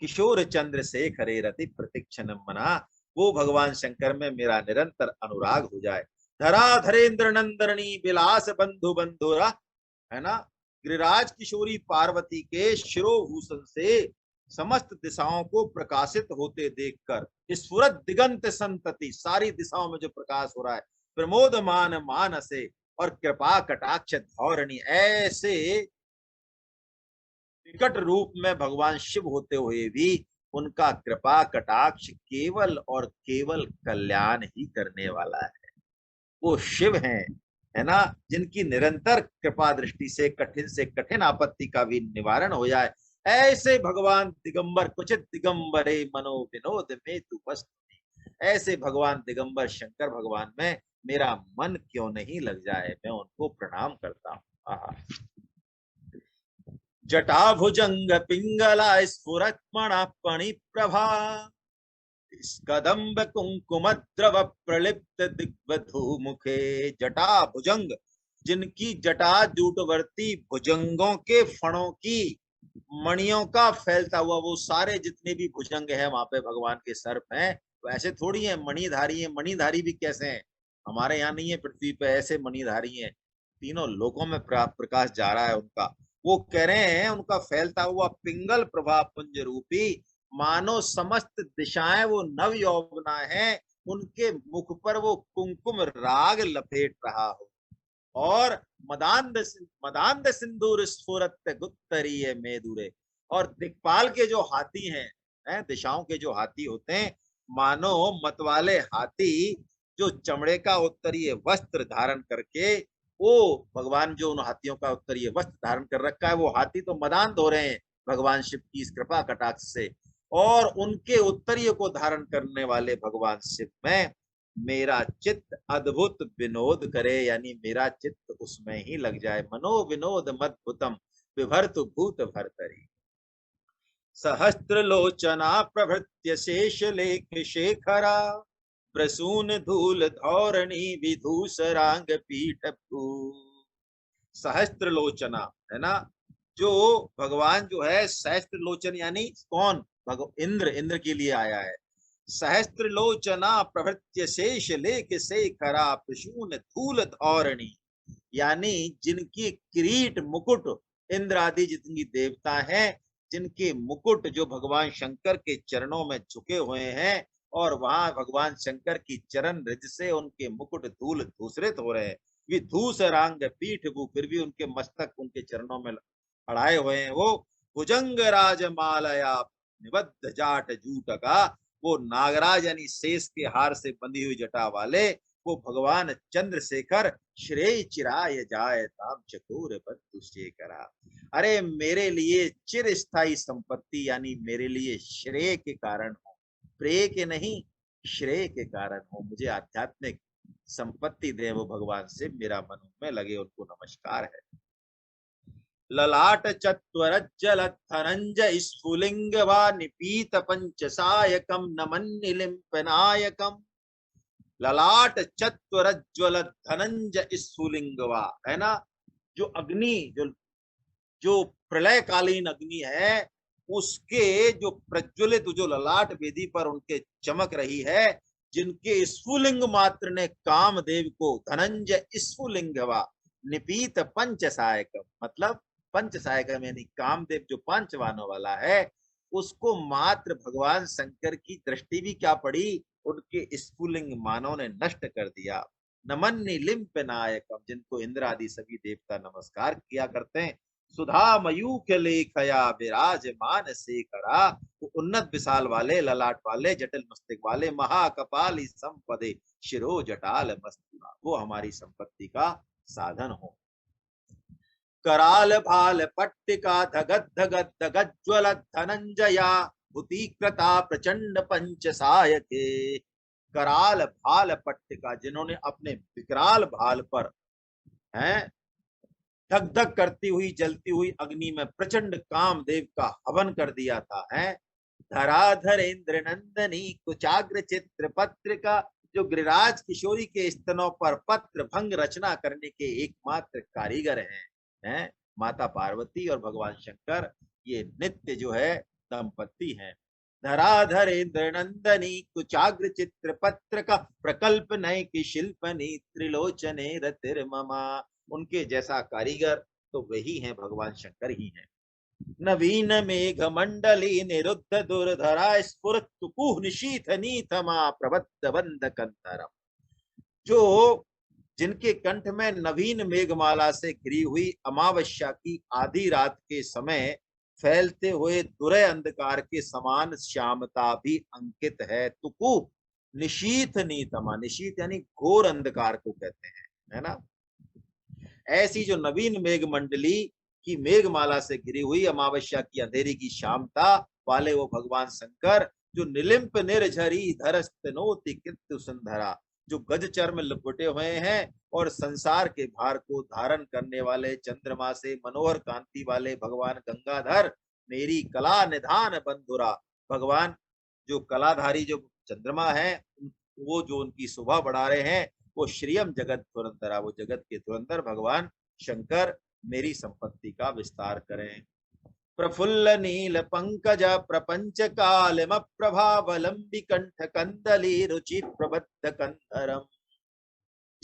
किशोर चंद्र शेखरे रति प्रतीक्षण मना, वो भगवान शंकर में मेरा निरंतर अनुराग हो जाए। धरा धरेन्द्र नंदनी विलास बंधु बंधुरा, है ना। गिरिराज किशोरी पार्वती के शिरोभूषण से समस्त दिशाओं को प्रकाशित होते देखकर, स्फुरत दिगंत संतति, सारी दिशाओं में जो प्रकाश हो रहा है, प्रमोद मान मानसे, और कृपा कटाक्ष धौरणी, ऐसे विकट रूप में भगवान शिव होते हुए भी उनका कृपा कटाक्ष केवल और केवल कल्याण ही करने वाला है। वो शिव हैं, है ना, जिनकी निरंतर कृपा दृष्टि से कठिन आपत्ति का भी निवारण हो जाए। ऐसे भगवान दिगंबर कुचित दिगंबरे मनो विनोद में तू वस्तु, ऐसे भगवान दिगंबर शंकर भगवान में मेरा मन क्यों नहीं लग जाए। मैं उनको प्रणाम करता हूँ। जटा भुजंग पिंगला स्फुरत मणि प्रभा, कदम्ब कुंकुम द्रव प्रलिप्त दिग्वधू मुखे। जटा भुजंग, जिनकी जटा जूटवर्ती भुजंगों के फणों की मणियों का फैलता हुआ, वो सारे जितने भी भुजंग हैं वहां पे भगवान के सर्प हैं। तो ऐसे थोड़ी है मणिधारी है, मणिधारी भी कैसे हैं, हमारे यहाँ नहीं है पृथ्वी पे ऐसे मणिधारी हैं। तीनों लोकों में प्रकाश जा रहा है उनका। वो कह रहे हैं उनका फैलता हुआ पिंगल प्रभा पुंज रूपी, मानो समस्त दिशाएं वो नव यौवना है, उनके मुख पर वो कुमकुम राग लपेट रहा हो। और मदांध सिंदूर स्फुरत गुत्तरीय मेदुरे, और दिक्पाल के जो हाथी हैं, दिशाओं के जो हाथी होते हैं, मानो मतवाले हाथी जो चमड़े का उत्तरीय वस्त्र धारण करके, वो भगवान जो उन हाथियों का उत्तरीय वस्त्र धारण कर रखा है, वो हाथी तो मदांध हो रहे हैं भगवान शिव की इस कृपा कटाक्ष से, और उनके उत्तरीय को धारण करने वाले भगवान शिव में मेरा चित्त अद्भुत विनोद करे, यानी मेरा चित्त उसमें ही लग जाए। मनो विनोद मद्भुतम विभर्तु भूत भर्तरी, सहस्त्र लोचना प्रभृत्य शेष लेख शेखरा, प्रसून धूल धौरणी विधूसरांग पीठ भू। सहस्त्र लोचना है ना, जो भगवान जो है सहस्त्र लोचन, यानी कौन? इंद्र के लिए आया है। सहस्त्र लोचना प्रभृत्य शेष लेख शेखरा, प्रसून धूल धौरणी, यानी जिनकी किरीट मुकुट इंद्र आदि जितनी देवता हैं, जिनके मुकुट जो भगवान शंकर के चरणों में झुके हुए हैं, और वहां भगवान शंकर की चरण रज से उनके मुकुट धूल धूसरित हो रहे हैं। विधूस रांग पीठ भू, फिर भी उनके मस्तक उनके चरणों में अड़ाए हुए हैं। वो भुजंग राजमालया निबद्ध जाट जूट का, वो नागराज यानी शेष के हार से बंधी हुई जटा वाले वो भगवान चंद्रशेखर, श्रेय चिराय जाय ताम चकोर बंधु शेखरा। अरे मेरे लिए चिर स्थायी संपत्ति, यानी मेरे लिए श्रेय के कारण हो, प्रेय के नहीं, श्रेय के कारण हो, मुझे आध्यात्मिक संपत्ति दे वो भगवान से, मेरा मन में लगे, उनको नमस्कार है। ललाट चत्वरज्जल धनंज स्फुलिंग वा निपीत पंचसायकम नमन्निलिंपनायकम। ललाट चत्वरज्ज्वल धनंज स्फुलिंग वा, है ना, जो अग्नि जो प्रलयकालीन अग्नि है, उसके जो प्रज्वलित जो ललाट वेदी पर उनके चमक रही है, जिनके स्फुलिंग मात्र ने कामदेव को, धनंज स्फुलिंगवा निपीत पंचसायकम, मतलब पंचसायकम यानी कामदेव जो पांच बाणों वाला है, उसको मात्र भगवान शंकर की दृष्टि भी क्या पड़ी, उनके स्फुलिंग मानों ने नष्ट कर दिया। नमन लिंप नायकम, जिनको इंद्र आदि सभी देवता नमस्कार किया करते हैं। सुधा मयूख लेखया विराजमान शेखरा, वो उन्नत विशाल वाले, ललाट वाले, जटिल मस्तक वाले, महाकपाली संपदे शिरो जटाल मस्तुरा, वो हमारी संपत्ति का साधन हो। कराल भाल पट्टिका धगद धगद धगज्वल धनंजया भूतिकृता प्रचंड पंचसायके। कराल भाल पट्टिका, जिन्होंने अपने विकराल भाल पर हैं धक धक करती हुई जलती हुई अग्नि में प्रचंड कामदेव का हवन कर दिया था, है। धराधर इंद्र नंदनी कुचाग्र चित्र पत्रिका, जो गिरिराज किशोरी के स्तनों पर पत्र भंग रचना करने के एकमात्र कारीगर हैं, माता पार्वती और भगवान शंकर, ये नित्य जो है दंपति हैं। धराधर इंद्र नंदनी कुचाग्र चित्र पत्र का प्रकल्प नय की शिल्पनी त्रिलोचने रतिर्ममा, उनके जैसा कारीगर तो वही हैं, भगवान शंकर ही हैं। नवीन मेघ मंडली निरुद्ध दुर्धरा स्फुरत कुह निशीथ नीथमा प्रबद्ध बंद कंधरम, जो जिनके कंठ में नवीन मेघमाला से घिरी हुई अमावस्या की आधी रात के समय फैलते हुए दुरे अंधकार के समान श्यामता भी अंकित है। तुकु निशीथ नीतमा, निशीथ यानी घोर अंधकार को कहते हैं, है ना। ऐसी जो नवीन मेघ मंडली की मेघमाला से घिरी हुई अमावस्या की अंधेरी की शामता वाले वो भगवान शंकर, जो निलिम्प निर्झरी धरस्तनोति कृत्य सुंदरा, जो गज चर्म लपेटे हुए हैं और संसार के भार को धारण करने वाले चंद्रमा से मनोहर कांति वाले भगवान गंगाधर, मेरी कला निधान बंधुरा, भगवान जो कलाधारी जो चंद्रमा है, वो जो उनकी शोभा बढ़ा रहे हैं, वो श्रियम जगत धुरंधरा, वो जगत के धुरंधर भगवान शंकर मेरी संपत्ति का विस्तार करें। प्रफुल्ल नील पंकज प्रपंच कालम प्रभावलंबी कंठ कंदली रुचि प्रबद्ध कंधरम,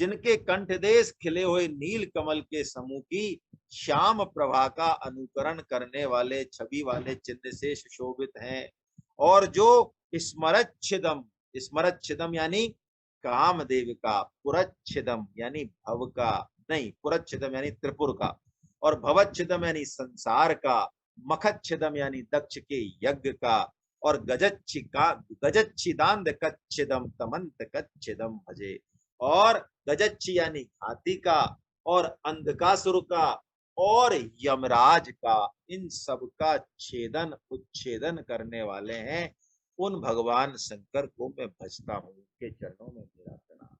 जिनके कंठदेश खिले हुए नील कमल के समूह की श्याम प्रभा का अनुकरण करने वाले छवि वाले चिन्ह से सुशोभित हैं, और जो स्मरच्छिदम, स्मरच्छिदम यानी कामदेव का, पुरच्छिदम यानी भव का, नहीं पुरच्छिदम यानी त्रिपुर का, और भवच्छिदम यानी संसार का, मखच्छिदम यानी दक्ष के यज्ञ का, और गजच्छिदांत कच्छिदम तमंत कच्छिदम भजे, और गजच्छी यानी हाथी का, और अंधकासुर का, और यमराज का, इन सब का छेदन उच्छेदन करने वाले हैं उन भगवान शंकर को मैं भजता हूँ, उनके चरणों में मेरा प्रणाम।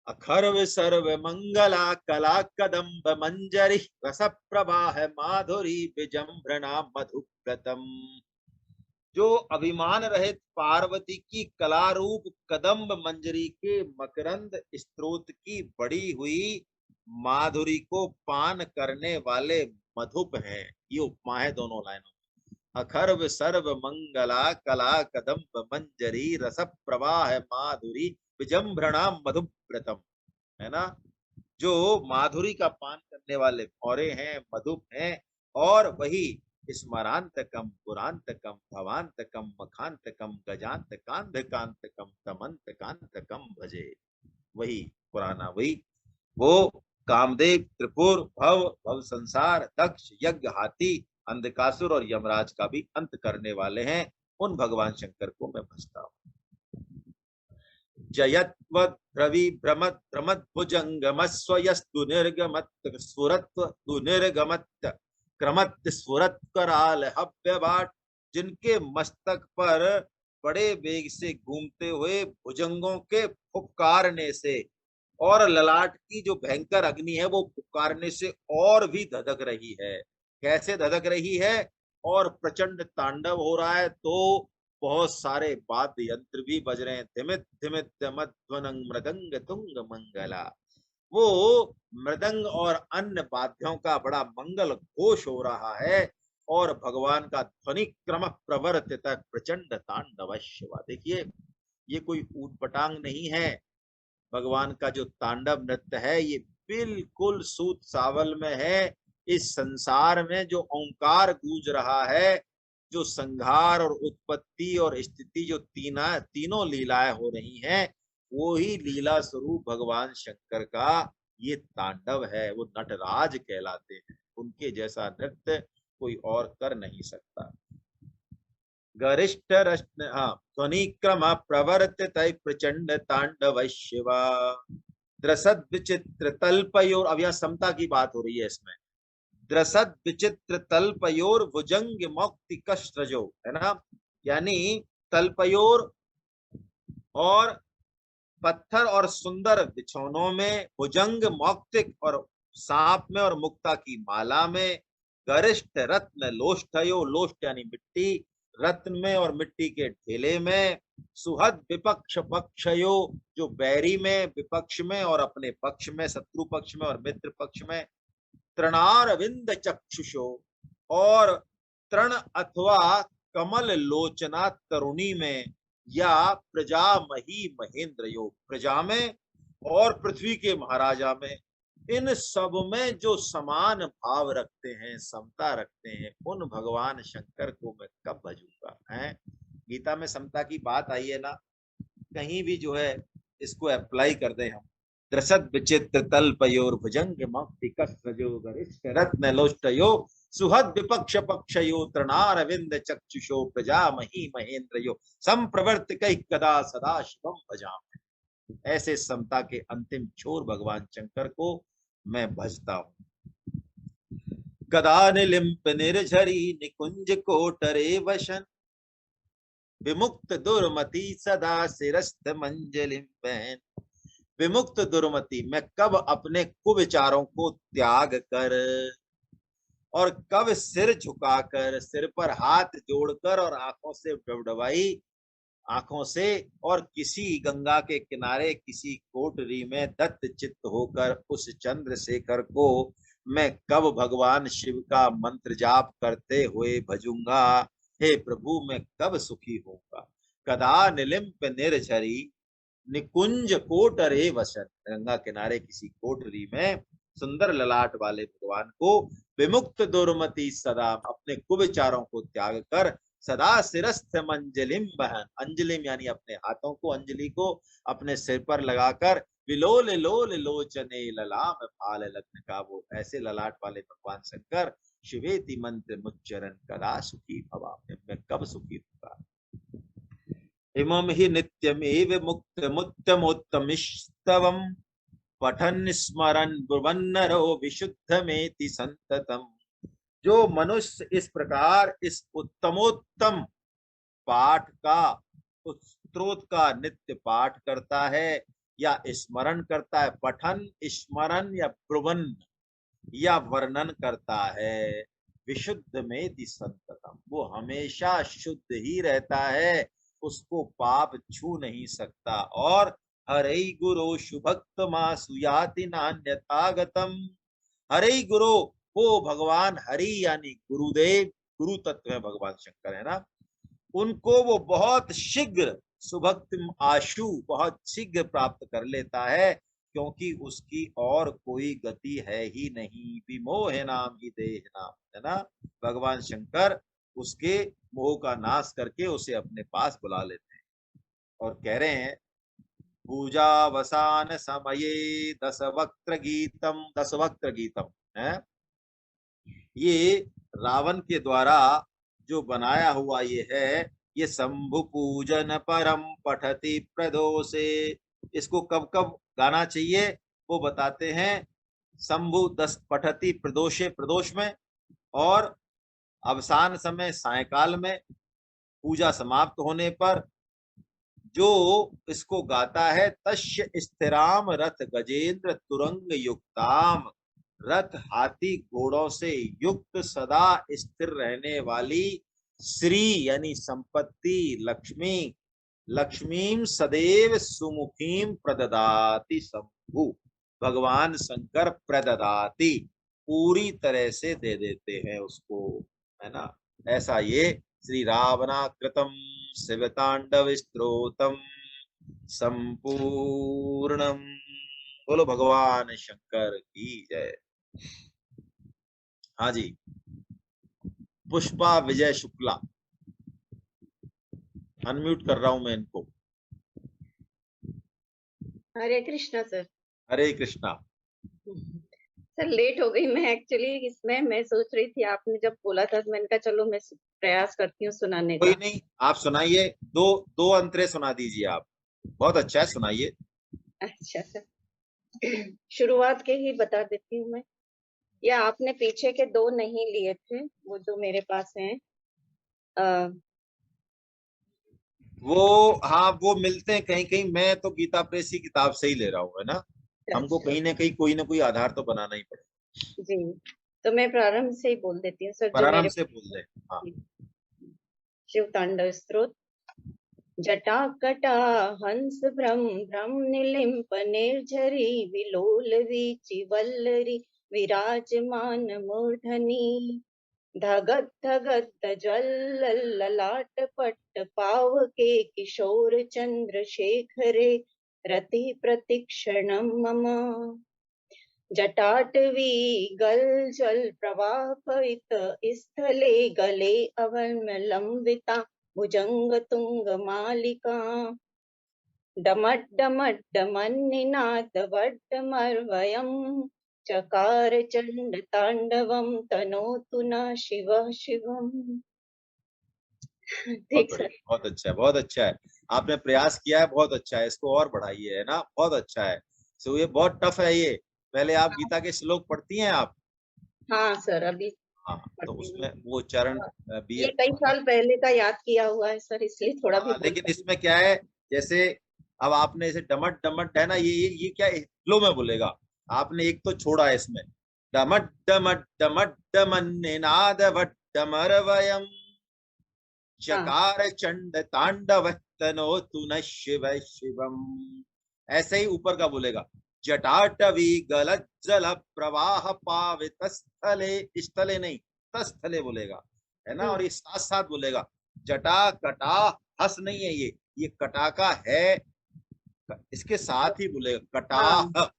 अखर्व सर्व मंगला कला कदम्ब मंजरी रस प्रवाह माधुरी विजृंभणा मधुप्रतम। जो अभिमान रहित पार्वती की कला रूप कदम्ब मंजरी के मकरंद स्त्रोत की बड़ी हुई माधुरी को पान करने वाले मधुप हैं। ये उपमा है दोनों लाइनों में। अखर्व सर्व मंगला कला कदम्ब मंजरी रस प्रवाह माधुरी विजृंभणा मधुप्रतम, है ना। जो माधुरी का पान करने वाले भौरे हैं, मधुप हैं, और वही स्मरांतकम पुरांतकम भवांतकम मखांतकम गजांतकांधकांतकम तमंतकांतकम भजे। वही पुराना, वही वो कामदेव, त्रिपुर, भव संसार, दक्ष, यज्ञ, हाथी, अंधकासुर और यमराज का भी अंत करने वाले हैं। उन भगवान शंकर को मैं भजता हूँ। जयत्वद रवि भ्रमत भ्रमत भुजंगमस्वयस्तु निर्गमत स्फुरत्व निर्गमत क्रमत स्फुरत कराल हव्य बाट। जिनके मस्तक पर बड़े वेग से घूमते हुए भुजंगों के फुफकारने से और ललाट की जो भयंकर अग्नि है वो फुफकारने से और भी धधक रही है। कैसे धधक रही है? और प्रचंड तांडव हो रहा है, तो बहुत सारे वाद्य यंत्र भी बज रहे हैं। धिमित धिमित मध्वनंग मृदंग तुंग मंगला। वो मृदंग और अन्य वाद्यों का बड़ा मंगल घोष हो रहा है, और भगवान का ध्वनि क्रम प्रवर्तित प्रचंड तांडव शिवा। देखिए, ये कोई ऊटपटांग नहीं है। भगवान का जो तांडव नृत्य है ये बिल्कुल सूत सावल में है। इस संसार में जो ओंकार गूंज रहा है, जो संहार और उत्पत्ति और स्थिति, जो तीनों लीलाएं हो रही हैं, वो ही लीला स्वरूप भगवान शंकर का ये तांडव है। वो नटराज कहलाते हैं। उनके जैसा नृत्य कोई और कर नहीं सकता। गरिष्ठ रश्न ध्वनि क्रम प्रवर्तित प्रचंड तांडव शिवा। द्रसद विचित्र तल्पयोर, अब यह समता की बात हो रही है इसमें। द्रसद विचित्र तल्पयोर भुजंग मौक्ति कष्टजो, है ना। यानी तल्पयोर और पत्थर और सुंदर बिछौनों में, भुजंग मौक्तिक और सांप में, और मुक्ता की माला में, गरिष्ठ रत्न लोष्टयो, लोष्ट यानी मिट्टी, रत्न में और मिट्टी के ढेले में, सुहद विपक्ष पक्षयो, जो बैरी में, विपक्ष में और अपने पक्ष में, शत्रु पक्ष में और मित्र पक्ष में, तृणारविंद चक्षुषो, और तृण अथवा कमल लोचना तरुणी में, या प्रजा मही महेंद्र योग, प्रजा में और पृथ्वी के महाराजा में, इन सब में जो समान भाव रखते हैं, समता रखते हैं, उन भगवान शंकर को मैं कब भजूंगा? है गीता में समता की बात आई है ना, कहीं भी जो है इसको अप्लाई कर दें हम। द्रसद विचित्र तल्पयोर भुजंग मौक्ति कष्टजो गरिष्ठ रत्न लोष्टयो, सुहद विपक्ष पक्षयो, तृणारविंद चक्षुषो, प्रजा मही महेंद्रयो, संप्रवर्तकै कदा सदा शिवम भजामि। ऐसे समता के अंतिम छोर भगवान शंकर को मैं भजता हूँ। गदा निलिम्प निर्झरी निकुंज कोटरे वशन, विमुक्त दुर्मति सदा सिरस्थ मंजलिम बहन। विमुक्त दुर्मति, मैं कब अपने कुविचारों को त्याग कर और कब सिर झुकाकर, सिर पर हाथ जोड़कर और आंखों से डबडबाई आंखों से, और किसी गंगा के किनारे किसी कोटरी में दत्त चित्त होकर उस चंद्रशेखर को मैं कब भगवान शिव का मंत्र जाप करते हुए भजूंगा? हे प्रभु, मैं कब सुखी होऊंगा? कदा निलिम्प निर्झरी, निकुंज कोटरे वसन, गंगा किनारे किसी कोटरी में सुंदर ललाट वाले भगवान को विमुक्त दुर्मति सदा, अपने कुविचारों को त्याग कर सदा सिरस्थ मंजलिम बहन, अंजलिम यानी अपने हाथों को, अंजलि को अपने सिर पर लगाकर विलोल लोल लोचने ललाम फाल लग्न का, वो ऐसे ललाट वाले भगवान शंकर शिवेति मंत्र मुच्चरण कदा सुखी भवा, मैं कब सुखी होगा। इमं हि नित्यमेव मुक्त मुत्तमोत्तमिस्तवम् पठन स्मरन ब्रुवन्नरो विशुद्धमेति संततम। जो मनुष्य इस प्रकार इस उत्तमोत्तम पाठ का, उस स्तोत्र का नित्य पाठ करता है या स्मरण करता है, पठन स्मरण या ब्रुवन या वर्णन करता है, विशुद्ध में संततम, वो हमेशा शुद्ध ही रहता है, उसको पाप छू नहीं सकता। और हरे गुरु शुभक्त मासुयाति नान्यथागतम, हरे गुरु, वो भगवान हरि यानी गुरुदेव, गुरु तत्व है भगवान शंकर, है ना, उनको वो बहुत शीघ्र सुभक्त आशु, बहुत शीघ्र प्राप्त कर लेता है, क्योंकि उसकी और कोई गति है ही नहीं। विमोह नाम ही देह नाम, है ना, भगवान शंकर उसके मोह का नाश करके उसे अपने पास बुला लेते हैं। और कह रहे हैं पूजावसान समये दशवक्त्र गीतम है, ये रावण के द्वारा जो बनाया हुआ ये है, ये शंभु पूजन परम पठति प्रदोषे, इसको कब कब गाना चाहिए वो बताते हैं। शंभु 10 पठति प्रदोषे, प्रदोष में, और अवसान समय सायकाल में, पूजा समाप्त होने पर जो इसको गाता है, तस्य स्थिराम रथ गजेंद्र तुरंग युक्ताम, रथ हाथी घोड़ों से युक्त सदा स्थिर रहने वाली श्री यानी संपत्ति, लक्ष्मी, लक्ष्मीम सदैव सुमुखीम प्रददाति शंभु, भगवान शंकर प्रददाति पूरी तरह से दे देते हैं उसको, है ना। ऐसा ये श्री रावणाकृतम शिवतांडव स्तोत्रम संपूर्णम। बोलो भगवान शंकर की जय। हाँ जी, पुष्पा विजय शुक्ला, अनम्यूट कर रहा हूं मैं इनको। हरे कृष्णा सर। हरे कृष्णा। सर लेट हो गई मैं एक्चुअली, इसमें मैं सोच रही थी, आपने जब बोला था तो मैंने कहा चलो मैं प्रयास करती हूँ सुनाने का। कोई नहीं, आप सुनाइए, दो अंतरे सुना दीजिए आप, बहुत अच्छा है, सुनाइए। अच्छा सर, शुरुआत के ही बता देती हूँ मैं, या आपने पीछे के 2 नहीं लिए थे, वो जो मेरे पास हैं वो, हाँ वो मिलते हैं कहीं कहीं, मैं तो गीता प्रेस की किताब से ही ले रहा हूँ, है ना, हमको कहीं ना कहीं कोई ना कोई आधार तो बनाना ही पड़ेगा जी। तो मैं प्रारंभ से ही बोल देती हूँ सर, प्रारंभ से बोल दे। हाँ। शिव तांडव स्तोत्र। जटा कटा हंस भ्रम भ्रम निलिम्प निर्झरी विलोल वीचि वल्लरी विराजमान मूर्धनि धगत धगत ज्वल ललाट पट्ट पावके किशोर चंद्र शेखरे रति प्रतिक्षणम मम जटाटवी गल जल प्रवाहित स्थले गले अवलंबिता भुजंग तुंग मालिका डमट डमट डमन्निनाद वड्डमर्वयम् चकार चंड तांडवम तनोतु न शिव शिवम। ठीक सर, बहुत अच्छा है, बहुत अच्छा है, आपने प्रयास किया है, बहुत अच्छा है, इसको और बढ़ाइए, है ना, बहुत अच्छा है। सो ये बहुत टफ है ये, पहले आप गीता के श्लोक पढ़ती हैं आप? हाँ सर, अभी हाँ, तो उसमें वो चरण भी ये कई साल पहले का याद किया हुआ है सर, इसलिए थोड़ा भी लेकिन इसमें क्या है, जैसे अब आपने ऐसे डमट डमट है ना, ये क्या फ्लो में बोलेगा, आपने एक तो छोड़ा है इसमें, डमट डमट डमट डमन्निनाद वट्टमरवयम् चकार चंड तांडव तनोतु न शिव शिवम, ऐसे ही ऊपर का बोलेगा, जटाटवी गलज्जल प्रवाह पावित स्थले, स्थले नहीं तस्थले बोलेगा, है ना, और ये साथ साथ बोलेगा, जटा कटा हस नहीं है, ये कटा का है, इसके साथ ही बोलेगा कटाह, हाँ,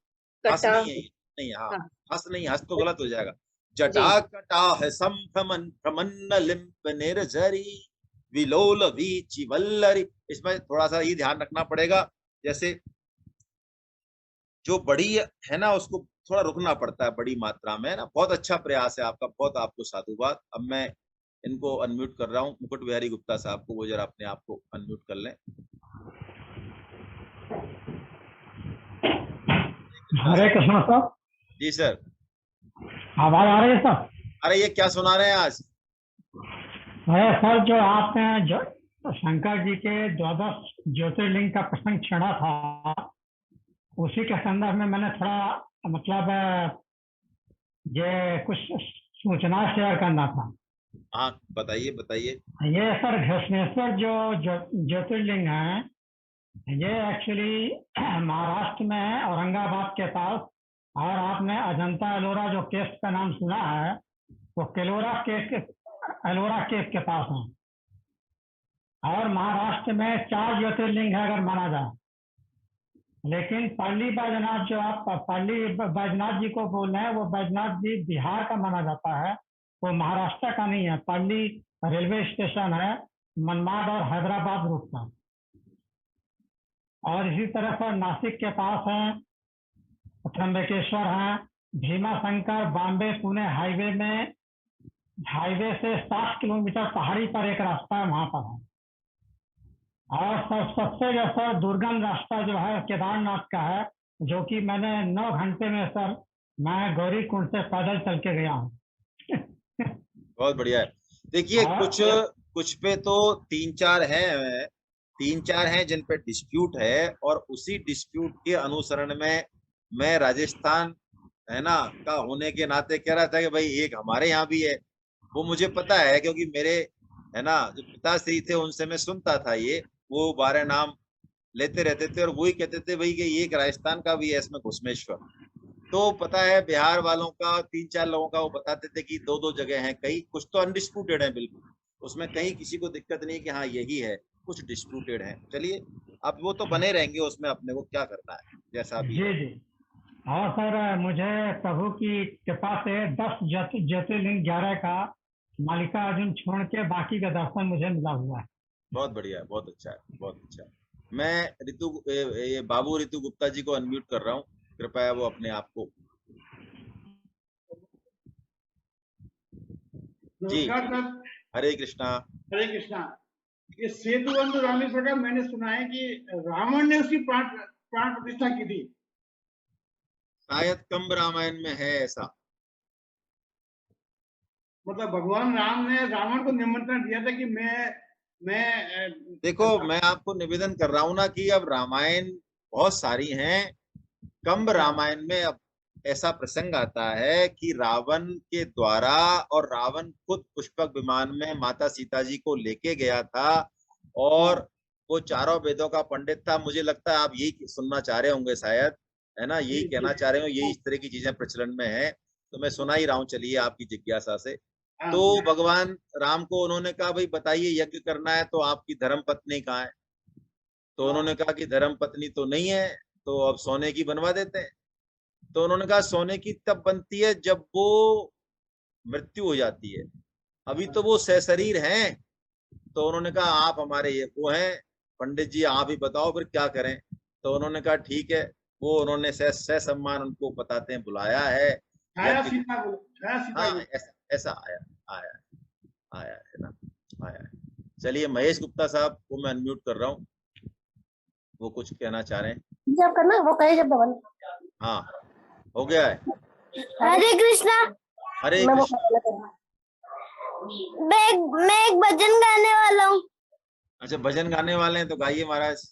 हस कटा, नहीं है, नहीं, हाँ, हाँ हस नहीं, हस तो गलत हो जाएगा। जी जटा कटाह संभ्रमन प्रमन्न लिम्प निर्झरी विलोल वीचि वल्लरी। इसमें थोड़ा सा ये ध्यान रखना पड़ेगा, जैसे जो बड़ी है ना उसको थोड़ा रुकना पड़ता है बड़ी मात्रा में, है ना। बहुत अच्छा प्रयास है आपका, बहुत आपको साधुवाद। अब मैं इनको अनम्यूट कर रहा हूँ, मुकुट बिहारी गुप्ता साहब को, वो जरा अपने आप को अनम्यूट कर लें। हरे कृष्णा सर। जी सर। आवाज आ रही है सर? अरे ये क्या सुना रहे हैं आज? अरे सर, जो आपने जो शंकर जी के द्वादश ज्योतिर्लिंग का प्रसंग छेड़ा था, उसी के संदर्भ में मैंने थोड़ा मतलब ये कुछ सूचना शेयर करना था। हाँ बताइए बताइए। ये सर घृष्णेश्वर जो ज्योतिर्लिंग है, ये एक्चुअली महाराष्ट्र में औरंगाबाद के पास, और आपने अजंता एलोरा जो केस का नाम सुना है, वो एलोरा केस के पास है। और महाराष्ट्र में 4 ज्योतिर्लिंग है अगर माना जाए, लेकिन पल्ली बैजनाथ जो आप पल्ली बैजनाथ जी को बोल रहे हैं, वो बैजनाथ जी बिहार का माना जाता है, वो महाराष्ट्र का नहीं है। पल्ली रेलवे स्टेशन है मनमाड और हैदराबाद रूट का। और इसी तरह से नासिक के पास है, त्र्यंबकेश्वर है, भीमा शंकर बॉम्बे पुणे हाईवे से 60 किलोमीटर पहाड़ी पर एक रास्ता है, वहां पर है। और सबसे जो सर दुर्गम रास्ता जो है केदारनाथ का है, जो कि मैंने 9 घंटे में सर मैं गौरी कुंड से पैदल चल के गया हूँ। बहुत बढ़िया है। देखिए और कुछ पे तो 3-4 हैं जिन पे डिस्प्यूट है, और उसी डिस्प्यूट के अनुसरण में मैं राजस्थान, है ना, का होने के नाते कह रहा था कि भाई एक हमारे यहाँ भी है। वो मुझे पता है क्योंकि मेरे, है ना, जो पिताश्री थे उनसे मैं सुनता था, ये वो 12 नाम लेते रहते थे और वही कहते थे भाई कि ये एक राजस्थान का भी है इसमें घुसमेश्वर। तो पता है बिहार वालों का 3-4 लोगों का वो बताते थे कि 2-2 जगह हैं, कई कुछ तो अनडिस्प्यूटेड है बिल्कुल, उसमें कहीं किसी को दिक्कत नहीं कि हाँ यही है, कुछ डिस्प्यूटेड है। चलिए अब वो तो बने रहेंगे उसमें, अपने को क्या करना है, जैसा भी है। जी। और सर मुझे प्रभु की कृपा से 10 ज्योतिर्लिंग 11 का मल्लिकार्जुन छोड़ के बाकी का दर्शन मुझे मिला हुआ है। बहुत बढ़िया है, बहुत अच्छा है, बहुत अच्छा है। मैं ये बाबू ऋतु गुप्ता जी को अनम्यूट कर रहा हूँ, कृपया वो अपने आप को। जी नमस्कार सर। हरे कृष्णा। हरे कृष्णा। ये सेतु बंधु रामेश्वर का मैंने सुना है कि रावण ने उसकी प्राण प्रतिष्ठा की थी। शायद कंब रामायण में है ऐसा। मतलब भगवान राम ने रावण को निमंत्रण दिया था कि मैं देखो मैं आपको निवेदन कर रहा हूं ना कि अब रामायण बहुत सारी हैं। कंब रामायण में अब ऐसा प्रसंग आता है कि रावण के द्वारा, और रावण खुद पुष्पक विमान में माता सीता जी को लेके गया था, और वो चारों वेदों का पंडित था। मुझे लगता है आप यही सुनना चाह रहे होंगे शायद, है ना, यही कहना चाह रहे हो, यही इस तरह की चीजें प्रचलन में है, तो मैं सुना ही रहा हूँ, चलिए आपकी जिज्ञासा से। तो भगवान राम को उन्होंने कहा भाई बताइए यज्ञ करना है तो आपकी धर्म पत्नी कहाँ है? तो उन्होंने कहा कि धर्म पत्नी तो नहीं है, तो अब सोने की बनवा देते हैं। तो उन्होंने कहा सोने की तब बनती है जब वो मृत्यु हो जाती है, अभी तो वो सशरीर हैं। तो उन्होंने कहा आप हमारे ये वो हैं पंडित जी, आप ही बताओ फिर क्या करें। तो उन्होंने कहा ठीक है, वो उन्होंने सम्मान उनको बताते हैं बुलाया है। हाँ ऐसा आया आया आया है ना, आया है। चलिए महेश गुप्ता साहब को मैं अनम्यूट कर रहा हूँ, वो कुछ कहना चाह रहे हैं। जब करना वो कहे जब दबन। हाँ हो गया है। हरे कृष्णा। हरे मैं कृष्ण। मैं एक भजन गाने वाला हूँ। अच्छा भजन गाने वाले हैं तो गाइए महाराज।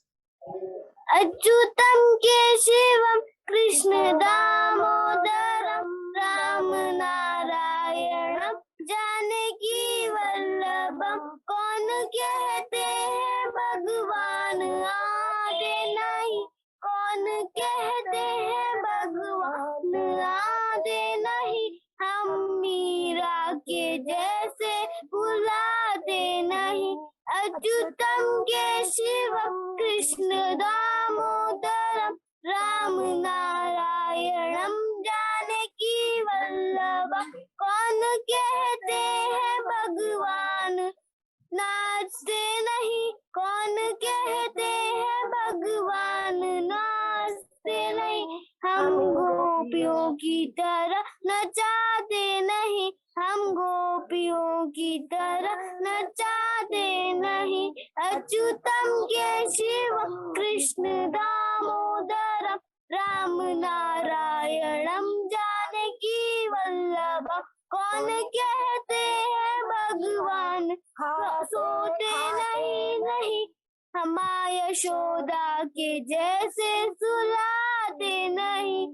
अच्युतम केशवम कृष्ण दामोदरम राम नारायणम जानकी वल्लभम। कौन कहते हैं भगवान आगे नहीं, कौन कहते हैं भगवान आगे नहीं। हम मीरा के जैसे बुलाते नहीं। अच्युतम केशवम कृष्ण दामोदर वल्लभ कौन कहते हैं भगवान, नाचते नहीं कौन कहते हैं भगवान, नाचते नहीं हम गोपियों की तरह, नचाते नहीं हम गोपियों की तरह, नचाते नहीं। अच्युतम केशवम कृष्ण दामोदरम राम नारायणम जानकी वल्लभम कौन कहते हैं भगवान, सोते नहीं हमारा यशोदा के जैसे सुलाते नहीं,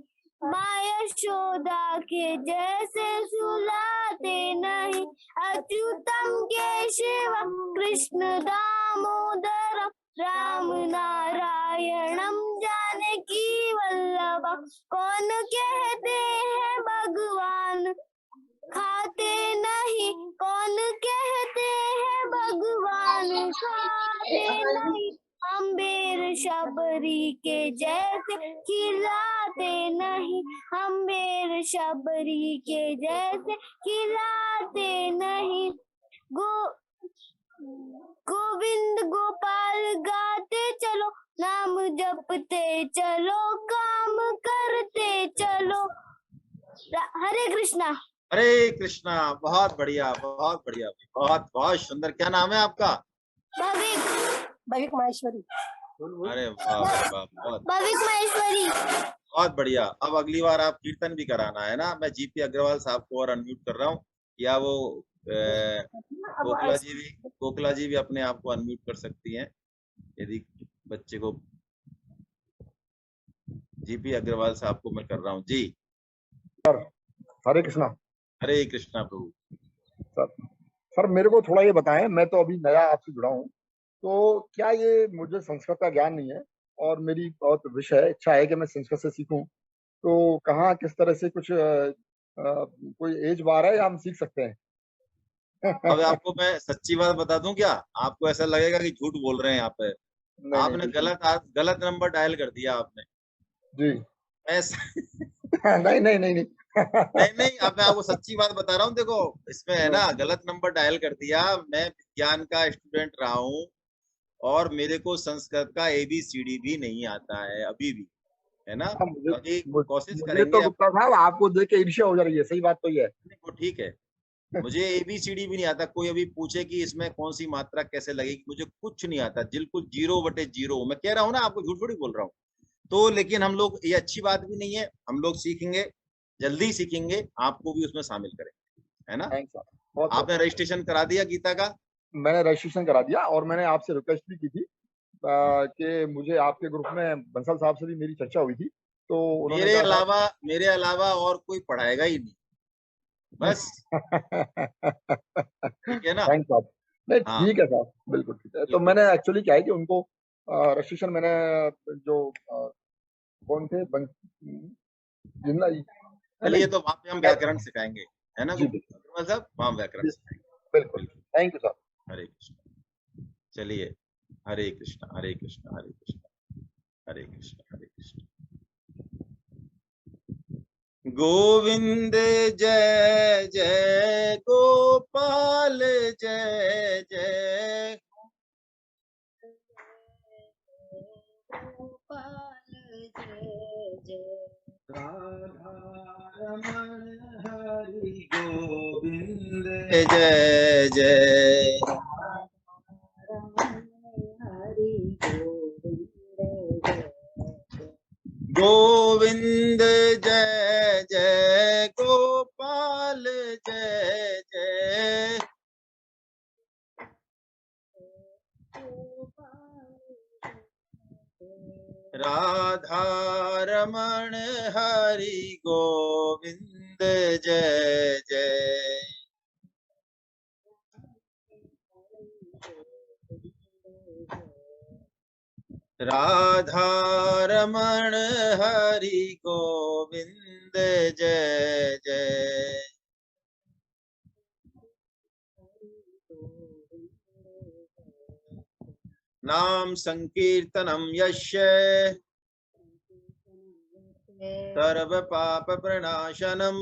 माँ यशोदा के जैसे सुलाते नहीं। अच्युतम केशवम कृष्ण दामोदरम राम नारायणम जानकी वल्लभम कौन कहते हैं भगवान, खाते नहीं कौन कहते हैं भगवान, खाते नहीं अम्बेर शबरी के जैसे खिलाते नहीं, अम्बेर शबरी के जैसे खिलाते नहीं। गोविंद गोपाल गाते चलो, नाम जपते चलो, काम करते चलो। हरे कृष्णा। हरे कृष्णा। बहुत बढ़िया, बहुत बढ़िया, बहुत बहुत सुंदर। क्या नाम है आपका? भविक माहेश्वरी। अरे वाह वाह, बहुत भविक माहेश्वरी। बहुत बढ़िया। अब अगली बार आप कीर्तन भी कराना है ना। मैं जीपी अग्रवाल साहब को और अनम्यूट कर रहा हूँ, या वो कोकिला जी भी अपने आप को अनम्यूट कर सकती हैं यदि बच्चे को। जीपी अग्रवाल साहब को मैं कर रहा हूँ जी। हरे कृष्णा। हरे कृष्णा प्रभु। सर मेरे को थोड़ा ये बताएं, मैं तो अभी नया आपसे जुड़ा हूँ, तो क्या ये मुझे संस्कृत का ज्ञान नहीं है और मेरी बहुत विषय है, इच्छा है कि मैं संस्कृत से सीखूं, तो कहाँ किस तरह से कुछ कोई एज बार है या हम सीख सकते हैं? अब आपको मैं सच्ची बात बता दूं क्या? आपको ऐसा लगेगा कि झूठ बोल रहे हैं यहाँ पे। आपने गलत नंबर डायल कर दिया आपने जी। ऐसा नहीं नहीं नहीं नहीं नहीं, अब मैं आपको सच्ची बात बता रहा हूँ। देखो इसमें है ना, गलत नंबर डायल कर दिया। मैं विज्ञान का स्टूडेंट रहा हूँ और मेरे को संस्कृत का ABCD भी नहीं आता है अभी भी, है ना। कोशिश करेंगे। तो गुप्ता साहब आपको देख के ईर्ष्या हो जा रही है, सही बात तो ये है। वो ठीक है, मुझे ABCD भी नहीं आता। कोई अभी पूछे कि इसमें कौन सी मात्रा कैसे लगेगी, मुझे कुछ नहीं आता, बिल्कुल 0/0। मैं कह रहा हूँ ना आपको, झूठ थोड़ी बोल रहा हूँ। तो लेकिन हम लोग, ये अच्छी बात भी नहीं है, हम लोग सीखेंगे, जल्दी सीखेंगे, आपको भी उसमें शामिल करेंगे, है ना। आपने रजिस्ट्रेशन करा दिया गीता का? मैंने रजिस्ट्रेशन करा दिया और मैंने आपसे रिक्वेस्ट भी की थी कि मुझे आपके ग्रुप में बंसल साहब से भी मेरी चर्चा हुई थी, तो उन्होंने मेरे अलावा और कोई पढ़ाएगा ही नहीं, बस। ठीक है ना। थैंक साहब। नहीं ठीक है साहब, बिल्कुल ठीक है। तो मैंने एक्चुअली क्या है कि उनको रजिस्ट्रेशन मैंने जो कौन थे चलिए, तो वहाँ पे हम व्याकरण सिखाएंगे, है ना साहब, वहाँ व्याकरण सिखाएंगे। बिल्कुल। थैंक यू साहब। हरे कृष्ण। चलिए, हरे कृष्ण हरे कृष्ण हरे कृष्ण हरे कृष्ण हरे कृष्ण। गोविंद जय जय गोपाल जय जय गोपाल जय जय। राधा रमण हरि गोविंद जय जय। हरि गोविंद जय जय गोपाल जय जय। राधा रमण हरि गोविंद जय जय। राधा रमण हरि गोविंद जय जय। नाम संकीर्तनम यस्य सर्व पाप प्रणाशनम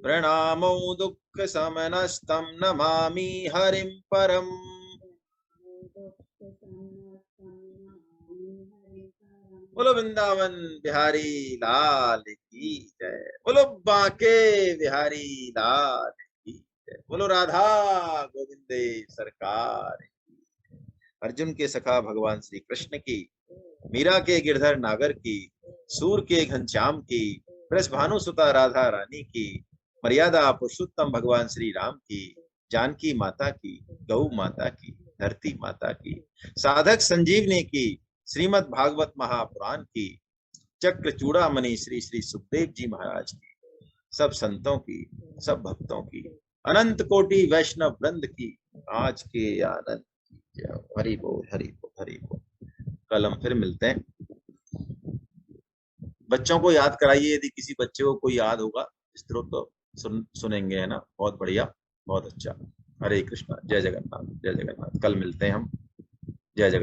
प्रणामो दुःख समनस्तं नमामि हरिं परम। बोलो वृंदावन बिहारी लाल की जय। बोलो बांके बिहारी लाल की जय। बोलो राधा गोविंदे सरकार की। अर्जुन के सखा भगवान श्री कृष्ण की, मीरा के गिरधर नागर की, सूर के घनश्याम की, वृषभानु सुता राधा रानी की, मर्यादा पुरुषोत्तम भगवान श्री राम की, जानकी माता की, गौ माता की, धरती माता की, साधक संजीवनी की, श्रीमद् भागवत महापुराण की, चक्र चूड़ामणि श्री श्री सुखदेव जी महाराज की, सब संतों की, सब भक्तों की, अनंत कोटि वैष्णव वृंद की आज के आनंद की जय। हरि बोल हरि बोल हरि बोल। कल हम फिर मिलते हैं। बच्चों को याद कराइए, यदि किसी बच्चे को कोई याद होगा स्तोत्र तो सुनेंगे, है ना। बहुत बढ़िया, बहुत अच्छा। हरे कृष्णा, जय जगन्नाथ, जय जगन्नाथ। कल मिलते हैं हम। जय जगन्नाथ।